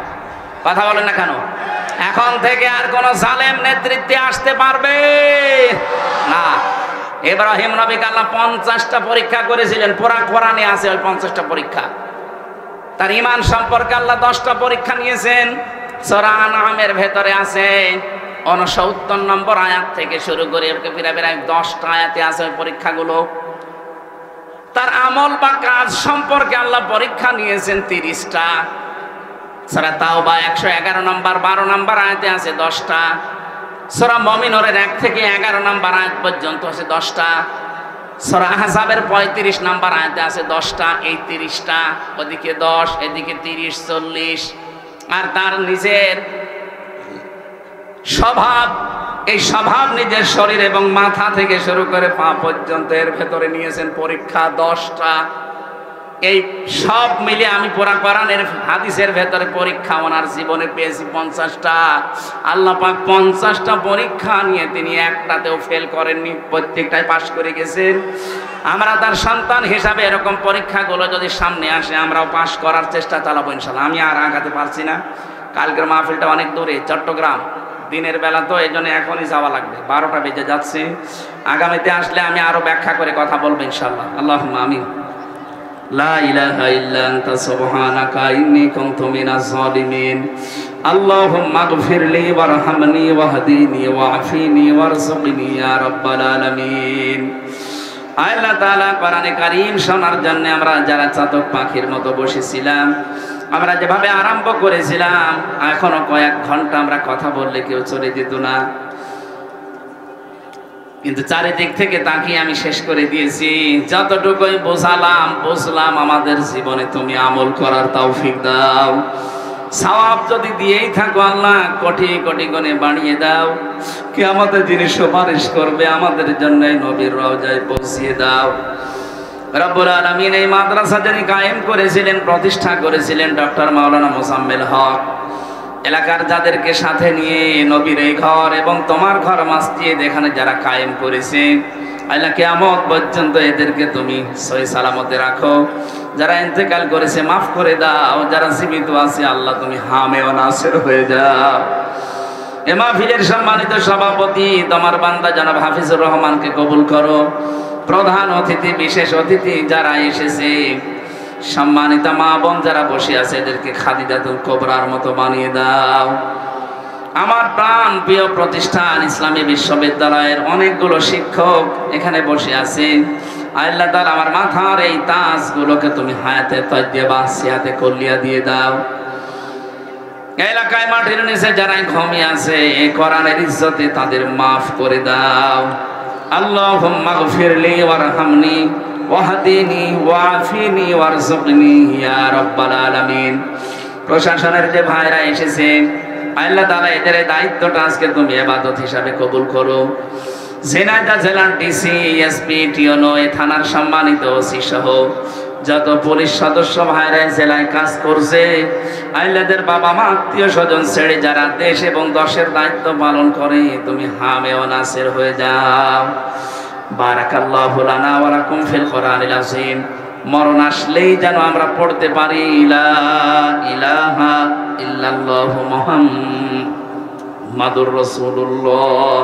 কথা বলেন না কেন? এখন থেকে আর কোন জালেম নেতৃত্বে আসতে পারবে না। ইব্রাহিম নবীকে আল্লাহ 50টা পরীক্ষা করেছিলেন, পুরা কোরআনে আছে ওই 50টা পরীক্ষা। তার ঈমান সম্পর্কে আল্লাহ 10টা পরীক্ষা নিয়েছেন। সূরা আনআমের ভেতরে আছে 69 নম্বর আয়াত থেকে শুরু করে প্রায় 10টা আয়াতে আছে ওই পরীক্ষাগুলো। তার আমল বা কাজ সম্পর্কে আল্লাহ পরীক্ষা নিয়েছেন 30টা। সূরা তাওবা 111 নম্বর 12 নম্বর আয়াতে আছে 10টা। সূরা মুমিনুরের 1 থেকে 11 নম্বর আয়াত পর্যন্ত আছে 10টা। সূরা আহজাবের 35 নম্বর আয়াতে আছে 10টা। এই 30টা, ওদিকে 10, এদিকে 30, 40। আর তার নিজের স্বভাব, এই স্বভাব নিজের শরীর এবং মাথা থেকে শুরু করে পা পর্যন্ত এর ভেতরে নিয়েছেন পরীক্ষা 10টা। এই সব মিলে আমি পুরা কোরআনের হাদিসের ভেতরে পরীক্ষা ওনার জীবনে পেয়েছি 50টা। আল্লাহ পাক 50টা পরীক্ষা নিয়ে তিনি একটাতেও ফেল করেননি, প্রত্যেকটাই পাশ করে গেছেন। আমরা তার সন্তান হিসাবে এরকম পরীক্ষাগুলো যদি সামনে আসে আমরাও পাশ করার চেষ্টা চালাবো ইনশাআল্লাহ। আমি আর আগাতে পারছি না, কালকের মাহফিলটা অনেক দূরে, চট্টগ্রাম, দিনের বেলা তো এই জন্য এখনই যাওয়া লাগবে, 12টা বেজে যাচ্ছে। আগামীতে আসলে আমি আরো ব্যাখ্যা করে কথা বলবো ইনশাআল্লাহ। আল্লাহুম্মা আমিন। লা ইলাহা ইল্লা আনতা সুবহানাকা ইন্নী কুনতু মিনাজ জালিমিন। আল্লাহুম্মা গফিরলি ওয়ারহামনি ওয়াহদিনি ওয়াআফিনি ওয়ারযুকনি ইয়া রাব্বাল আলামিন। আল্লাহ তাআলা কোরআনে কারীম শোনার জন্য আমরা যারা চাতক পাখির মতো বসেছিলাম, আমরা যেভাবে আরম্ভ করেছিলাম এখনো কয়েক ঘন্টা আমরা কথা বললে কেউ চলে যেত না, কিন্তু চারিদিক থেকে তাকিয়ে আমি শেষ করে দিয়েছি। যতটুকুই বুঝলাম আমাদের জীবনে তুমি আমল করার তৌফিক দাও। সওয়াব যদি দিয়েই থাকো আল্লাহ কোটি কোটি গুণে বাড়িয়ে দাও। কিয়ামতের দিনে সুপারিশ করবে আমাদের জন্য নবীর রওজায় পৌঁছিয়ে দাও। রব্বুল আলামিন এই মাদ্রাসা যিনি কায়েম করেছিলেন, প্রতিষ্ঠা করেছিলেন ডক্টর মাওলানা মোজাম্মেল হক, এলাকার যাদেরকে সাথে নিয়ে নবীর এই ঘর এবং তোমার ঘর মসজিদ এখানে যারা কায়েম করেছে, আল্লাহ কিয়ামত পর্যন্ত এদেরকে তুমি সহি সালামতে রাখো। যারা ইন্তেকাল করেছে মাফ করে দাও, যারা জীবিত আছে আল্লাহ তুমি হামে ও নাসির হয়ে যাও। এ মাহফিলের সম্মানিত সভাপতি তোমার বান্দা জনাব হাফিজুর রহমানকে কবুল করো। প্রধান অতিথি, বিশেষ অতিথি যারা এসেছে, সম্মানিত মা বোন যারা বসে আছে এদেরকে খাদিজাতুল কুবরার মতো বানিয়ে দাও। আমার প্রাণ প্রিয় প্রতিষ্ঠান ইসলামী বিশ্ববিদ্যালয়ের অনেকগুলো শিক্ষক এখানে বসে আছে। আল্লাহ তাআলা আমার মাথার এই তাজগুলোকে তুমি হায়াতে তাইয়্যিবা সিয়াতে কুল্লিয়া দিয়ে দাও। এলাকায় মাটির নিচে যারা ঘুমিয়ে আছে এই কোরআনের ইজ্জতে তাদের মাফ করে দাও। আল্লাহুম্মা গফিরলি ওয়ারহামনি ওয়াহদিনি ওয়াআফিনি ওয়ারযুকনি ইয়া রাব্বাল আলামিন। প্রশাসনের যে ভাইরা এসেছে আল্লাহ তাআলা এদের দায়িত্বটা আজকে তুমি ইবাদত হিসাবে কবুল করো। ঝিনাইদহ জেলার ডিসি, এসপি, টিওনো, এই থানার সম্মানিত ওসি সহ যত পুলিশ সদস্য ভাইরা জেলায় কাজ করছে, আল্লাহদের বাবা মা আত্মীয় স্বজন ছেড়ে যারা দেশ এবং দশের দায়িত্ব পালন করে তুমি হামে ও নাসির হয়ে যাও। বারাকাল্লাহু লানা ওয়া লাকুম ফিল কোরআনিল আযীম। মরণ আসলেই যেন আমরা পড়তে পারি লা ইলাহা ইল্লাল্লাহু মুহাম্মাদুর রাসূলুল্লাহ।